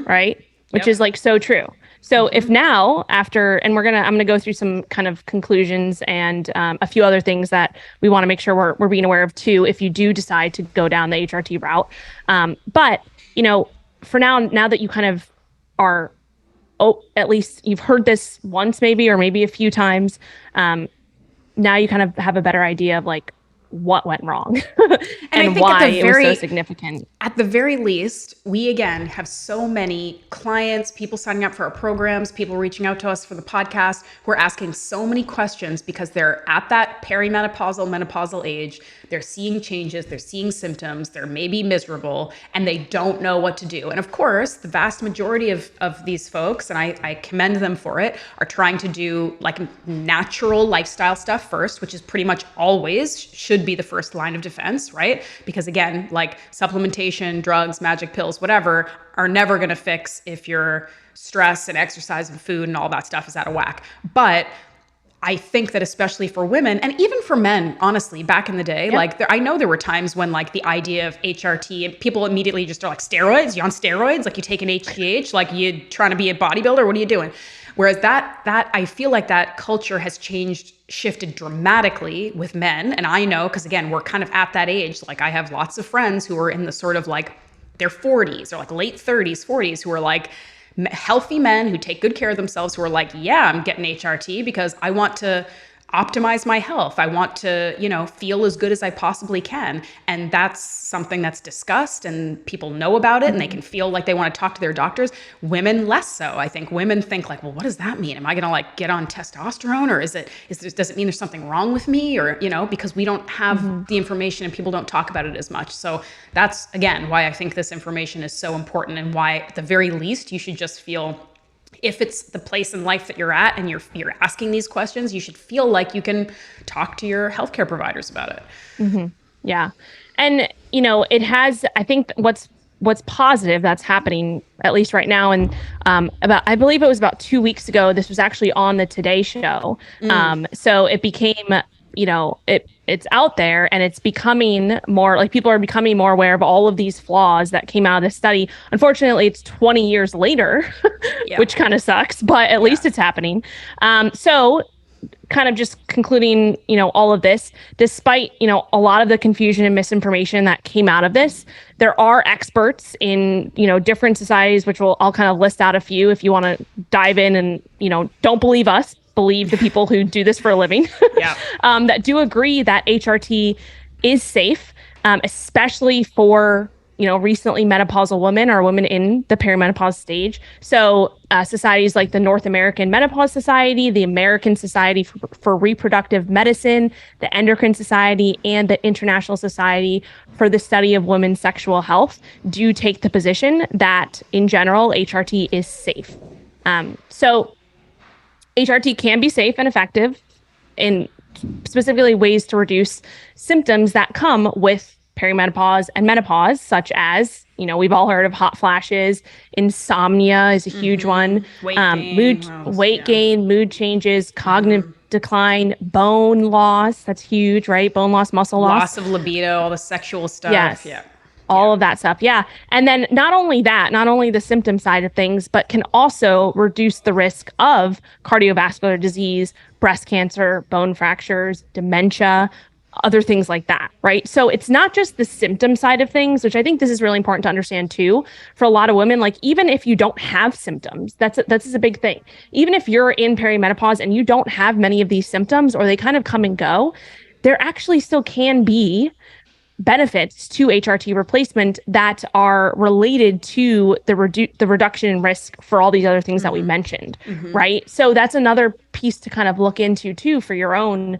[SPEAKER 2] right? Which is like so true. So if now after, and I'm going to go through some kind of conclusions and a few other things that we want to make sure we're being aware of too, if you do decide to go down the HRT route. But, for now that you kind of are, at least you've heard this once maybe, or maybe a few times, now you kind of have a better idea of like what went wrong and
[SPEAKER 1] I think
[SPEAKER 2] why it was so significant.
[SPEAKER 1] At the very least, we again have so many clients, people signing up for our programs, people reaching out to us for the podcast, who are asking so many questions because they're at that perimenopausal, menopausal age. They're seeing changes, they're seeing symptoms, they're maybe miserable, and they don't know what to do. And of course, the vast majority of these folks, and I commend them for it, are trying to do like natural lifestyle stuff first, which is pretty much always should be the first line of defense, right? Because again, like supplementation, drugs, magic pills, whatever, are never going to fix if your stress and exercise and food and all that stuff is out of whack. But I think that especially for women and even for men, honestly, back in the day, I know there were times when like the idea of HRT and people immediately just are like, steroids, you on steroids? Like you take an HGH, like you trying to be a bodybuilder, what are you doing? Whereas that I feel like that culture has shifted dramatically with men. And I know, because again, we're kind of at that age. Like I have lots of friends who are in the sort of like their 40s or like late 30s, 40s, who are like healthy men who take good care of themselves, who are like, yeah, I'm getting HRT because I want to optimize my health. I want to, feel as good as I possibly can. And that's something that's discussed and people know about it and they can feel like they want to talk to their doctors. Women less so. I think women think like, well, what does that mean? Am I going to like get on testosterone, or does it mean there's something wrong with me? Or, because we don't have the information and people don't talk about it as much. So that's again, why I think this information is so important, and why at the very least you should just feel, if it's the place in life that you're at and you're asking these questions, you should feel like you can talk to your healthcare providers about it.
[SPEAKER 2] Yeah. And, it has, I think what's positive that's happening, at least right now. And I believe it was about 2 weeks ago, this was actually on the Today Show. So it became, it's out there and it's becoming more like people are becoming more aware of all of these flaws that came out of this study. Unfortunately, it's 20 years later, which kind of sucks, but at least it's happening. So kind of just concluding, all of this, despite, a lot of the confusion and misinformation that came out of this, there are experts in, different societies, which I'll kind of list out a few if you want to dive in and, don't believe us, believe the people who do this for a living, that do agree that HRT is safe, especially for, recently menopausal women or women in the perimenopause stage. So societies like the North American Menopause Society, the American Society for Reproductive Medicine, the Endocrine Society, and the International Society for the Study of Women's Sexual Health do take the position that, in general, HRT is safe. So HRT can be safe and effective in specifically ways to reduce symptoms that come with perimenopause and menopause, such as, we've all heard of hot flashes, insomnia is a huge one,
[SPEAKER 1] Weight gain.
[SPEAKER 2] weight gain, mood changes, cognitive decline, bone loss. That's huge, right? Bone loss, muscle loss.
[SPEAKER 1] Loss of libido, all the sexual stuff.
[SPEAKER 2] Yes.
[SPEAKER 1] Yeah.
[SPEAKER 2] All of that stuff. Yeah. And then not only the symptom side of things, but can also reduce the risk of cardiovascular disease, breast cancer, bone fractures, dementia, other things like that, right? So it's not just the symptom side of things, which I think this is really important to understand too. For a lot of women, like even if you don't have symptoms, that's a big thing. Even if you're in perimenopause and you don't have many of these symptoms, or they kind of come and go, there actually still can be benefits to HRT replacement that are related to the reduction in risk for all these other things that we mentioned, right? So that's another piece to kind of look into too for your own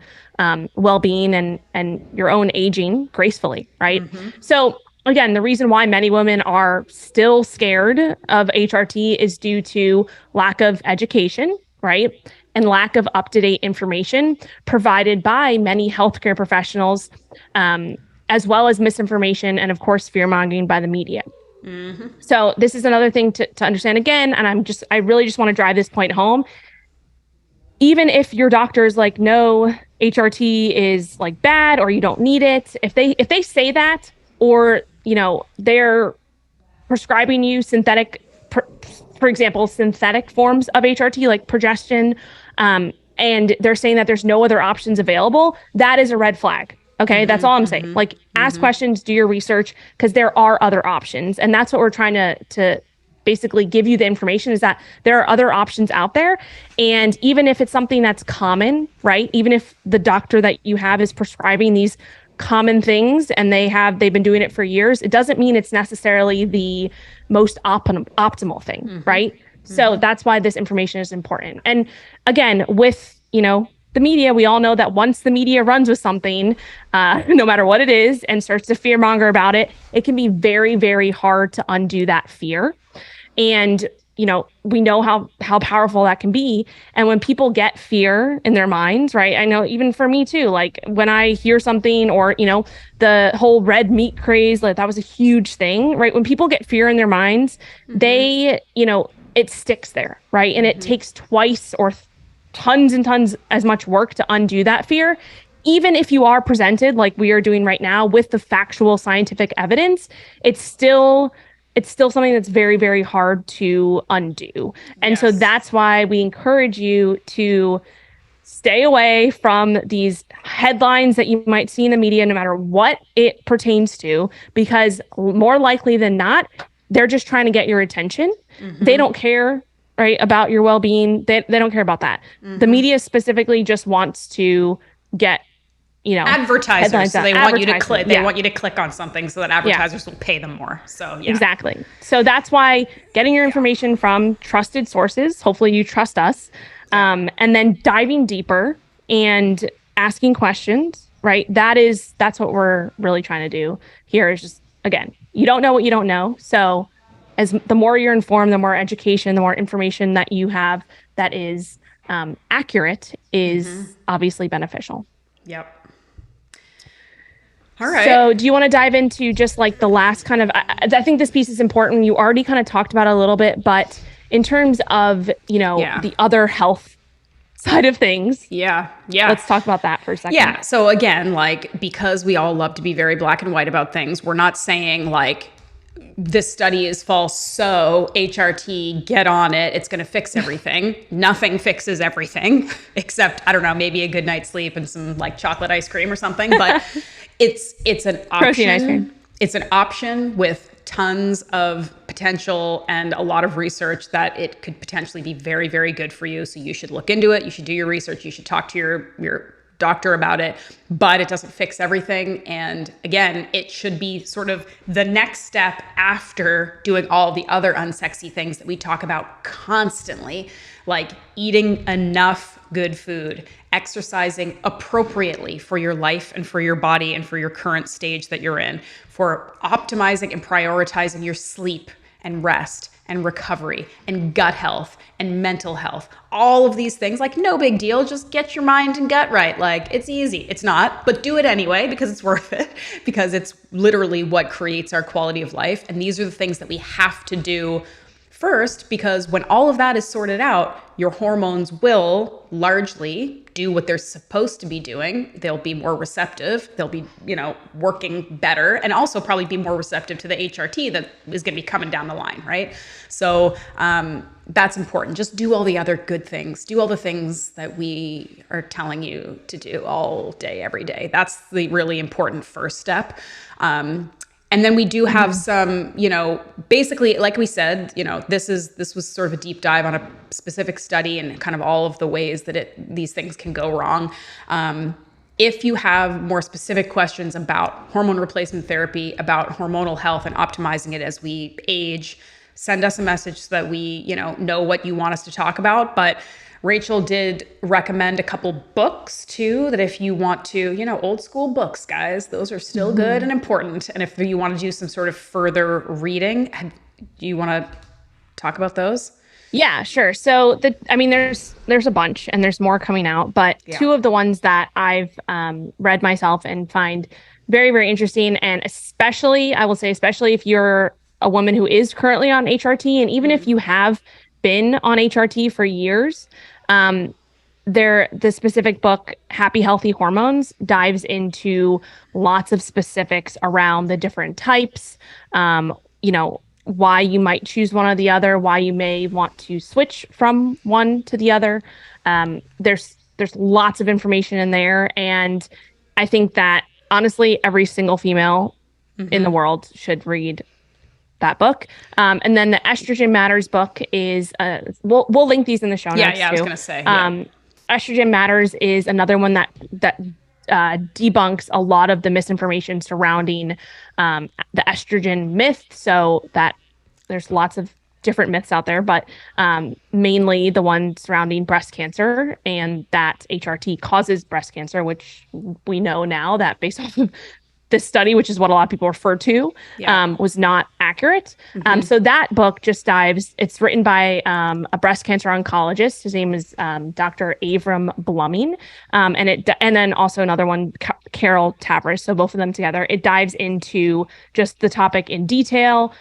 [SPEAKER 2] well-being and your own aging gracefully, right? So again, the reason why many women are still scared of HRT is due to lack of education, right? And lack of up-to-date information provided by many healthcare professionals, as well as misinformation and, of course, fear-mongering by the media. So this is another thing to understand again, and I really just want to drive this point home. Even if your doctor is like, no, HRT is like bad or you don't need it, if they say that, or they're prescribing you for example, synthetic forms of HRT like progestin, and they're saying that there's no other options available, that is a red flag. Okay, that's all I'm saying. Like, ask questions, do your research, because there are other options. And that's what we're trying to basically give you the information, is that there are other options out there. And even if it's something that's common, right? Even if the doctor that you have is prescribing these common things and they've been doing it for years, it doesn't mean it's necessarily the most optimal thing, right? So that's why this information is important. And again, with, the media, we all know that once the media runs with something, no matter what it is, and starts to fearmonger about it, it can be very, very hard to undo that fear. And, we know how powerful that can be. And when people get fear in their minds, right? I know even for me too, like when I hear something, or, the whole red meat craze, like that was a huge thing, right? When people get fear in their minds, they, it sticks there, right? And it takes twice or tons and tons as much work to undo that fear. Even if you are presented like we are doing right now with the factual scientific evidence, it's still something that's very, very hard to undo. And so that's why we encourage you to stay away from these headlines that you might see in the media, no matter what it pertains to, because more likely than not, they're just trying to get your attention. They don't care, right, about your well-being. They don't care about that. The media specifically just wants to get,
[SPEAKER 1] advertisers. So they want you to click. They want you to click on something so that advertisers will pay them more. So
[SPEAKER 2] exactly. So that's why getting your information from trusted sources. Hopefully, you trust us, and then diving deeper and asking questions. Right. That's what we're really trying to do here. Is just, again, you don't know what you don't know. So the more you're informed, the more education, the more information that you have that is accurate is obviously beneficial.
[SPEAKER 1] Yep. All right.
[SPEAKER 2] So do you want to dive into just like the last kind of, I think this piece is important. You already kind of talked about it a little bit, but in terms of, the other health side of things.
[SPEAKER 1] Yeah.
[SPEAKER 2] Let's talk about that for a second.
[SPEAKER 1] Yeah. So again, like, because we all love to be very black and white about things, we're not saying like, this study is false, so HRT, get on it. It's going to fix everything. Nothing fixes everything except, I don't know, maybe a good night's sleep and some like chocolate ice cream or something. But it's an option.
[SPEAKER 2] Protein ice cream.
[SPEAKER 1] It's an option with tons of potential and a lot of research that it could potentially be very, very good for you. So you should look into it. You should do your research. You should talk to your doctor about it, but it doesn't fix everything. And again, it should be sort of the next step after doing all the other unsexy things that we talk about constantly, like eating enough good food, exercising appropriately for your life and for your body and for your current stage that you're in, for optimizing and prioritizing your sleep and rest, and recovery and gut health and mental health. All of these things, like no big deal. Just get your mind and gut right. Like it's easy. It's not, but do it anyway because it's worth it, because it's literally what creates our quality of life. And these are the things that we have to do first, because when all of that is sorted out, your hormones will largely do what they're supposed to be doing. They'll be more receptive. They'll be, working better, and also probably be more receptive to the HRT that is going to be coming down the line, right? So that's important. Just do all the other good things. Do all the things that we are telling you to do all day, every day. That's the really important first step. And then we do have some, basically, like we said, this was sort of a deep dive on a specific study and kind of all of the ways that these things can go wrong. If you have more specific questions about hormone replacement therapy, about hormonal health and optimizing it as we age, send us a message so that we, know what you want us to talk about. But Rachel did recommend a couple books too, that if you want to, old school books, guys, those are still good and important. And if you want to do some sort of further reading, do you want to talk about those?
[SPEAKER 2] Yeah, sure. So there's a bunch and there's more coming out, but two of the ones that I've read myself and find very, very interesting, and especially if you're a woman who is currently on HRT, and even if you have been on HRT for years, the specific book, Happy Healthy Hormones, dives into lots of specifics around the different types, why you might choose one or the other, why you may want to switch from one to the other. There's lots of information in there. And I think that honestly, every single female in the world should read that book. And then the Estrogen Matters book is, we'll link these in the show notes too.
[SPEAKER 1] I was going to say.
[SPEAKER 2] Estrogen Matters is another one that debunks a lot of the misinformation surrounding the estrogen myth. So that there's lots of different myths out there, but mainly the one surrounding breast cancer, and that HRT causes breast cancer, which we know now that based off of this study, which is what a lot of people refer to, was not accurate. So that book just dives, it's written by a breast cancer oncologist. His name is Dr. Avram Bluming. And then also another one, Carol Tavris. So both of them together, it dives into just the topic in detail,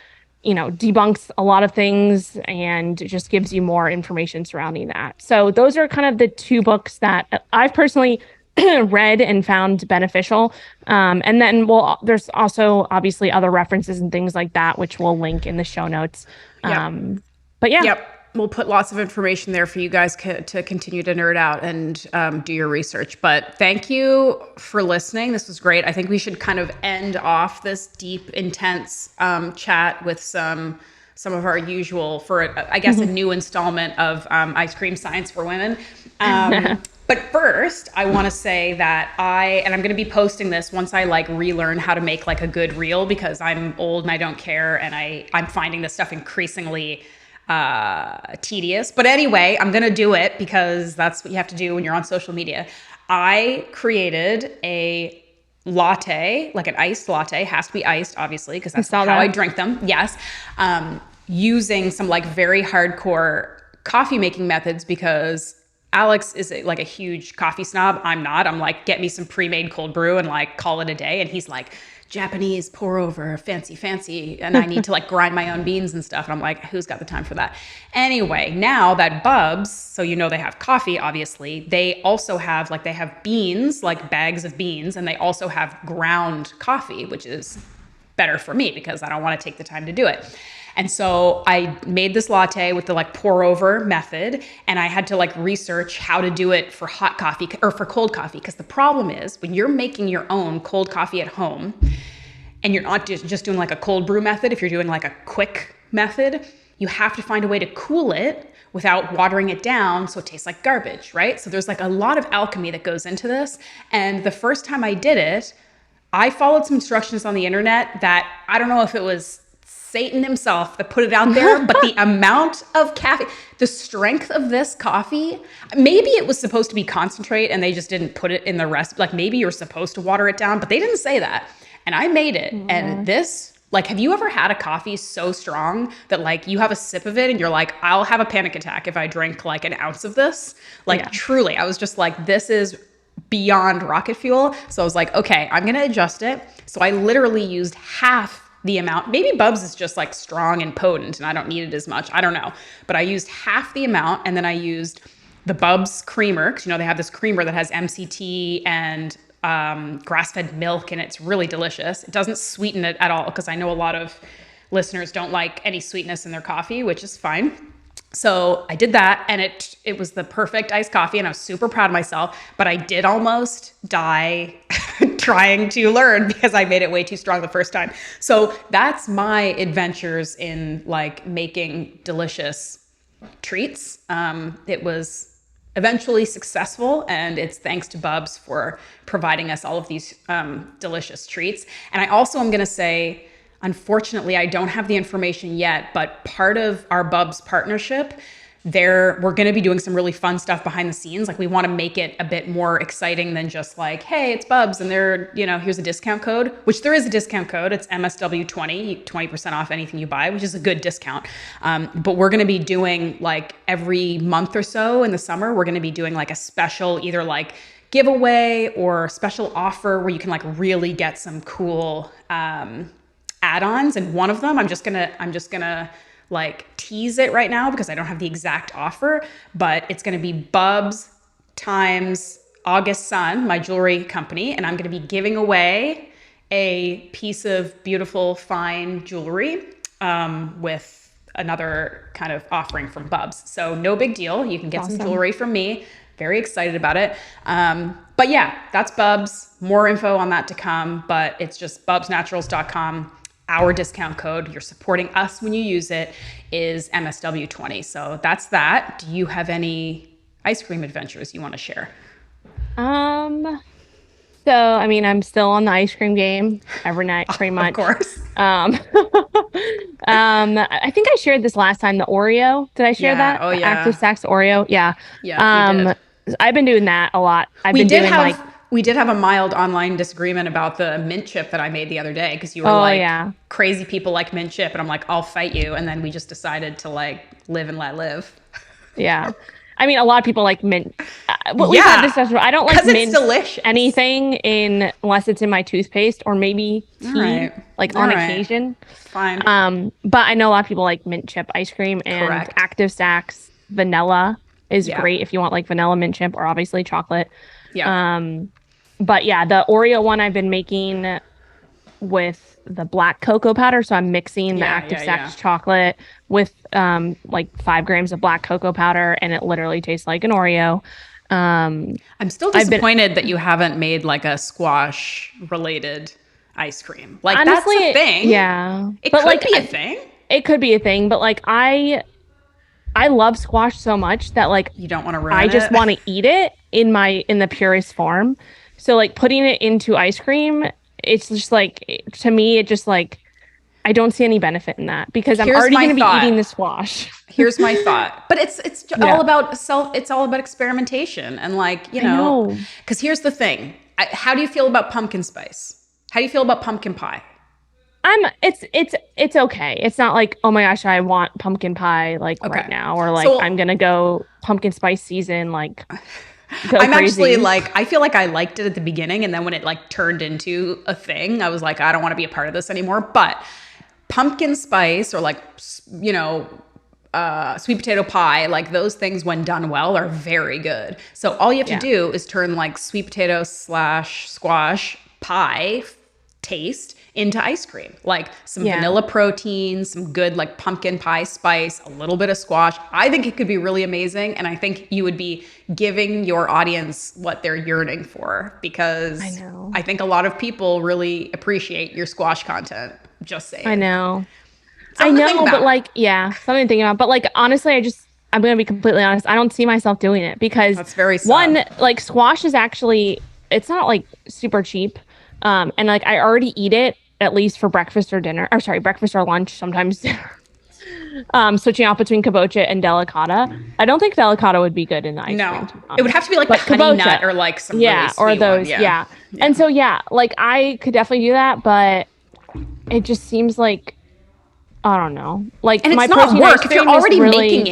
[SPEAKER 2] debunks a lot of things, and just gives you more information surrounding that. So those are kind of the two books that I've personally read and found beneficial. And then there's also obviously other references and things like that, which we'll link in the show notes. But yeah.
[SPEAKER 1] Yep. We'll put lots of information there for you guys to continue to nerd out and do your research. But thank you for listening. This was great. I think we should kind of end off this deep, intense chat with some of our usual, for I guess a new installment of Ice Cream Science for Women. But first, I want to say that I'm going to be posting this once I relearn how to make a good reel, because I'm old and I don't care, and I'm finding this stuff increasingly tedious. But anyway, I'm going to do it because that's what you have to do when you're on social media. I created a latte, like an iced latte, has to be iced, obviously, because that's how I drink them. Yes. Using some very hardcore coffee making methods, because Alex is a huge coffee snob. I'm not. I'm get me some pre-made cold brew and call it a day. And he's Japanese pour over, fancy. And I need to grind my own beans and stuff. And I'm who's got the time for that? Anyway, now that Bubs, so they have coffee, obviously, they also have they have beans, bags of beans, and they also have ground coffee, which is better for me because I don't want to take the time to do it. And so I made this latte with the pour over method, and I had to research how to do it for hot coffee or for cold coffee. Because the problem is when you're making your own cold coffee at home and you're not just doing a cold brew method, if you're doing a quick method, you have to find a way to cool it without watering it down so it tastes like garbage, right? So there's a lot of alchemy that goes into this. And the first time I did it, I followed some instructions on the internet that I don't know if it was Satan himself that put it out there, but the amount of caffeine, the strength of this coffee, maybe it was supposed to be concentrate and they just didn't put it in the recipe. Maybe you're supposed to water it down, but they didn't say that. And I made it, and this Like, have you ever had a coffee so strong that like you have a sip of it and you're like, I'll have a panic attack if I drink like an ounce of this? Like, truly, I was just like, this is beyond rocket fuel. So I was like, okay, I'm going to adjust it. So I literally used half the amount. Maybe Bubs is just like strong and potent and I don't need it as much. I don't know. But I used half the amount, and then I used the Bubs creamer, because they have this creamer that has MCT and grass-fed milk, and it's really delicious. It doesn't sweeten it at all, because I know a lot of listeners don't like any sweetness in their coffee, which is fine. So I did that, and it was the perfect iced coffee, and I was super proud of myself, but I did almost die trying to learn because I made it way too strong the first time. So that's my adventures in like making delicious treats. It was eventually successful, and it's thanks to Bubs for providing us all of these delicious treats. And I also am going to say, unfortunately, I don't have the information yet, but part of our Bubs partnership, we're going to be doing some really fun stuff behind the scenes. Like, we want to make it a bit more exciting than just like, hey, it's Bubs and here's a discount code, which there is a discount code. It's MSW20, 20% off anything you buy, which is a good discount. But we're going to be doing like every month or so in the summer, we're going to be doing like a special, either like giveaway or special offer where you can like really get some cool add-ons. And one of them, I'm just gonna like tease it right now because I don't have the exact offer, but it's gonna be Bubs times August Sun, my jewelry company, and I'm gonna be giving away a piece of beautiful fine jewelry with another kind of offering from Bubs. So no big deal. You can get some jewelry from me. Very excited about it. But yeah, that's Bubs. More info on that to come, but it's just bubsnaturals.com. Our discount code, you're supporting us when you use it, is MSW20. So that's that. Do you have any ice cream adventures you want to share?
[SPEAKER 2] So, I mean, I'm still on the ice cream game every night, pretty much.
[SPEAKER 1] Of course.
[SPEAKER 2] I think I shared this last time, the Oreo. Did I share that?
[SPEAKER 1] Oh,
[SPEAKER 2] The
[SPEAKER 1] yeah.
[SPEAKER 2] Active Stacks Oreo. Yeah.
[SPEAKER 1] Yeah, you did.
[SPEAKER 2] I've been doing that a lot.
[SPEAKER 1] We did have a mild online disagreement about the mint chip that I made the other day, because you were crazy people like mint chip, and I'm like, I'll fight you. And then we just decided to like live and let live.
[SPEAKER 2] Yeah. I mean, a lot of people like mint. We've had this discussion. I don't like mint
[SPEAKER 1] delicious.
[SPEAKER 2] Anything unless it's in my toothpaste or maybe tea, on occasion.
[SPEAKER 1] Fine.
[SPEAKER 2] But I know a lot of people like mint chip ice cream, and
[SPEAKER 1] Correct.
[SPEAKER 2] Active Stacks vanilla is great if you want like vanilla mint chip, or obviously chocolate.
[SPEAKER 1] Yeah.
[SPEAKER 2] But yeah, the Oreo one I've been making with the black cocoa powder. So I'm mixing the Active Stacks chocolate with like 5 grams of black cocoa powder, and it literally tastes like an Oreo.
[SPEAKER 1] I'm still disappointed that you haven't made like a squash related ice cream. Like, honestly, that's a thing.
[SPEAKER 2] Yeah.
[SPEAKER 1] It could be a thing.
[SPEAKER 2] It could be a thing, but like I love squash so much that like
[SPEAKER 1] you don't want to ruin it.
[SPEAKER 2] I just want to eat it in the purest form. So like putting it into ice cream, it's just like, to me, it just like, I don't see any benefit in that, because I'm already going to be eating the squash.
[SPEAKER 1] Here's my thought. But it's all about it's all about experimentation, and like, because here's the thing. How do you feel about pumpkin spice? How do you feel about pumpkin pie?
[SPEAKER 2] It's okay. It's not like, oh my gosh, I want pumpkin pie right now, or like I'm gonna go pumpkin spice season, like go
[SPEAKER 1] I'm
[SPEAKER 2] crazy.
[SPEAKER 1] Actually like, I feel like I liked it at the beginning, and then when it like turned into a thing, I was like, I don't want to be a part of this anymore. But pumpkin spice, or like sweet potato pie, like those things when done well are very good. So all you have to do is turn like sweet potato / squash pie taste into ice cream, like some vanilla protein, some good like pumpkin pie spice, a little bit of squash. I think it could be really amazing, and I think you would be giving your audience what they're yearning for, because I think a lot of people really appreciate your squash content. Just saying.
[SPEAKER 2] I know, but like, something to think about. But like, honestly, I'm gonna be completely honest, I don't see myself doing it, because
[SPEAKER 1] that's very sad.
[SPEAKER 2] One, like squash is actually, it's not like super cheap. And like I already eat it at least for breakfast or lunch, sometimes switching off between kabocha and delicata. I don't think delicata would be good in the ice cream.
[SPEAKER 1] It would have to be like the honey kabocha nut, or like some really sweet
[SPEAKER 2] or those,
[SPEAKER 1] one.
[SPEAKER 2] And so like I could definitely do that, but it just seems like, I don't know. Like,
[SPEAKER 1] and
[SPEAKER 2] my
[SPEAKER 1] it's not
[SPEAKER 2] protein ice
[SPEAKER 1] work. If you're
[SPEAKER 2] cream is
[SPEAKER 1] already
[SPEAKER 2] really,
[SPEAKER 1] making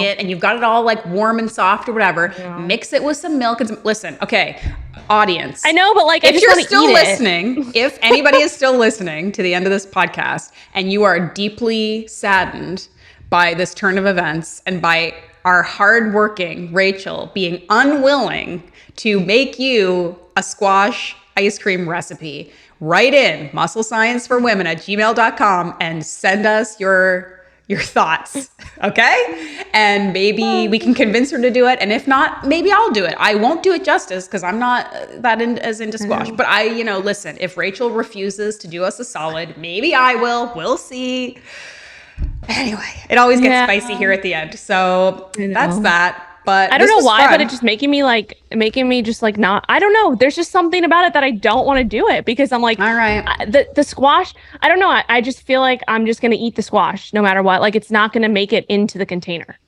[SPEAKER 1] it, and you've got it all like warm and soft or whatever, mix it with some milk and listen, okay, audience.
[SPEAKER 2] I know, but like, I
[SPEAKER 1] if
[SPEAKER 2] just
[SPEAKER 1] you're
[SPEAKER 2] want to
[SPEAKER 1] still
[SPEAKER 2] eat
[SPEAKER 1] listening, if anybody is still listening to the end of this podcast and you are deeply saddened by this turn of events and by our hardworking Rachel being unwilling to make you a squash ice cream recipe, write in musclescienceforwomen@gmail.com and send us your thoughts, okay? And maybe we can convince her to do it. And if not, maybe I'll do it. I won't do it justice because I'm not as into squash. But listen, if Rachel refuses to do us a solid, maybe I will. We'll see. Anyway, it always gets spicy here at the end. So that's that. But
[SPEAKER 2] I don't know why, but it's just making me just like not, I don't know. There's just something about it that I don't want to do it because I'm like,
[SPEAKER 1] all right,
[SPEAKER 2] the squash, I don't know. I just feel like I'm just going to eat the squash no matter what. Like, it's not going to make it into the container.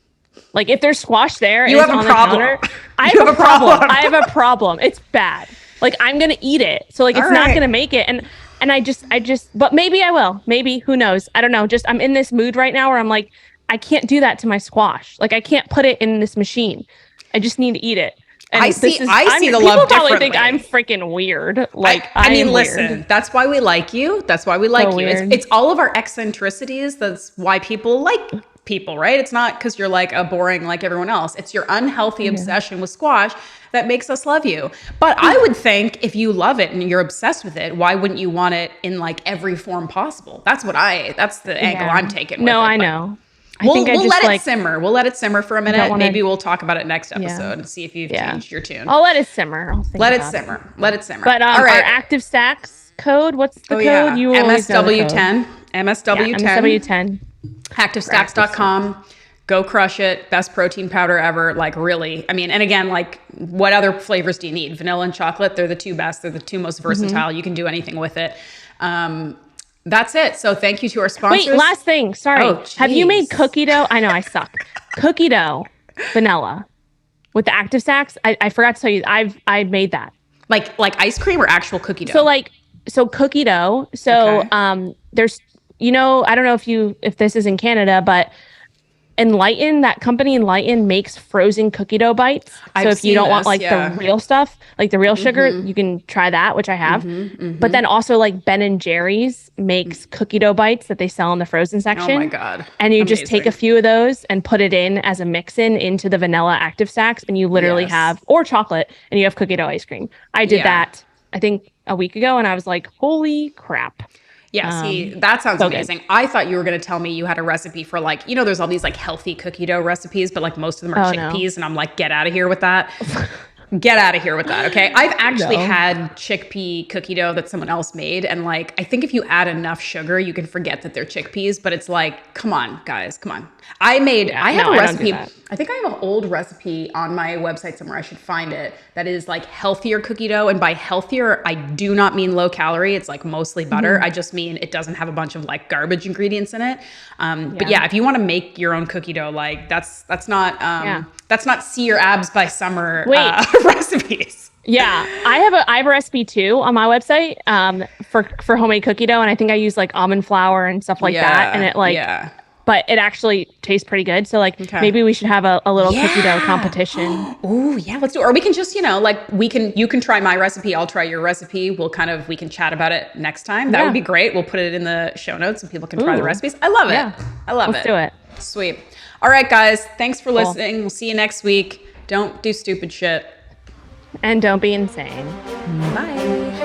[SPEAKER 2] Like, if there's squash there,
[SPEAKER 1] you have a problem.
[SPEAKER 2] I have a problem. I have a problem. It's bad. Like, I'm going to eat it. So like, it's not going to make it. And I just, but maybe I will. Maybe, who knows? I don't know. Just, I'm in this mood right now where I'm like, I can't do that to my squash. Like, I can't put it in this machine. I just need to eat it. And
[SPEAKER 1] I see the love
[SPEAKER 2] differently. People probably think I'm freaking weird. Like, I mean,
[SPEAKER 1] listen,
[SPEAKER 2] weird.
[SPEAKER 1] That's why we like you. That's why we like you. It's all of our eccentricities. That's why people like people, right? It's not because you're like a boring like everyone else. It's your unhealthy obsession with squash that makes us love you. But I would think if you love it and you're obsessed with it, why wouldn't you want it in like every form possible? That's the angle I'm taking.
[SPEAKER 2] No,
[SPEAKER 1] with it.
[SPEAKER 2] I know.
[SPEAKER 1] We'll let it simmer. We'll let it simmer for a minute. Maybe we'll talk about it next episode and see if you've changed your tune.
[SPEAKER 2] I'll let it simmer.
[SPEAKER 1] Let it simmer.
[SPEAKER 2] But all right. Our Active Stacks code, what's the code?
[SPEAKER 1] Yeah.
[SPEAKER 2] You
[SPEAKER 1] MSW10. MSW10.
[SPEAKER 2] MSW10.
[SPEAKER 1] ActiveStacks.com. Go crush it. Best protein powder ever. Like, really. I mean, and again, like, what other flavors do you need? Vanilla and chocolate. They're the two best. They're the two most versatile. You can do anything with it. That's it. So thank you to our sponsors.
[SPEAKER 2] Wait, last thing. Sorry.
[SPEAKER 1] Oh,
[SPEAKER 2] have you made cookie dough? I know I suck. Cookie dough, vanilla, with the Active Stacks. I forgot to tell you. I made that. Like
[SPEAKER 1] ice cream or actual cookie dough?
[SPEAKER 2] So cookie dough. So there's, I don't know if this is in Canada, but that company Enlighten makes frozen cookie dough bites. So if you don't want like the real stuff, like the real sugar, you can try that, which I have. But then also like Ben & Jerry's makes cookie dough bites that they sell in the frozen section.
[SPEAKER 1] Oh my God.
[SPEAKER 2] And you just take a few of those and put it as a mix-in into the vanilla Active Stacks, and you literally have, or chocolate, and you have cookie dough ice cream. I did that, I think, a week ago, and I was like, holy crap.
[SPEAKER 1] Yeah, see, that sounds amazing. Good. I thought you were going to tell me you had a recipe for like, there's all these like healthy cookie dough recipes, but like most of them are chickpeas. And I'm like, get out of here with that. Get out of here with that, okay? I've actually had chickpea cookie dough that someone else made. And like, I think if you add enough sugar, you can forget that they're chickpeas. But it's like, come on, guys, come on. I have a recipe. I think I have an old recipe on my website somewhere. I should find it. That is like healthier cookie dough. And by healthier, I do not mean low calorie. It's like mostly butter. I just mean it doesn't have a bunch of like garbage ingredients in it. But yeah, if you want to make your own cookie dough, like that's not see your abs by summer recipes.
[SPEAKER 2] Yeah, I have a recipe too on my website for homemade cookie dough, and I think I use like almond flour and stuff like that, and it but it actually tastes pretty good. So like maybe we should have a little cookie dough competition.
[SPEAKER 1] Oh yeah, let's do it. Or we can just you can try my recipe, I'll try your recipe. We can chat about it next time. That would be great. We'll put it in the show notes so people can try the recipes. I love it. I love it.
[SPEAKER 2] Let's do it.
[SPEAKER 1] Sweet. All right, guys. Thanks for listening. We'll see you next week. Don't do stupid shit.
[SPEAKER 2] And don't be insane.
[SPEAKER 1] Bye.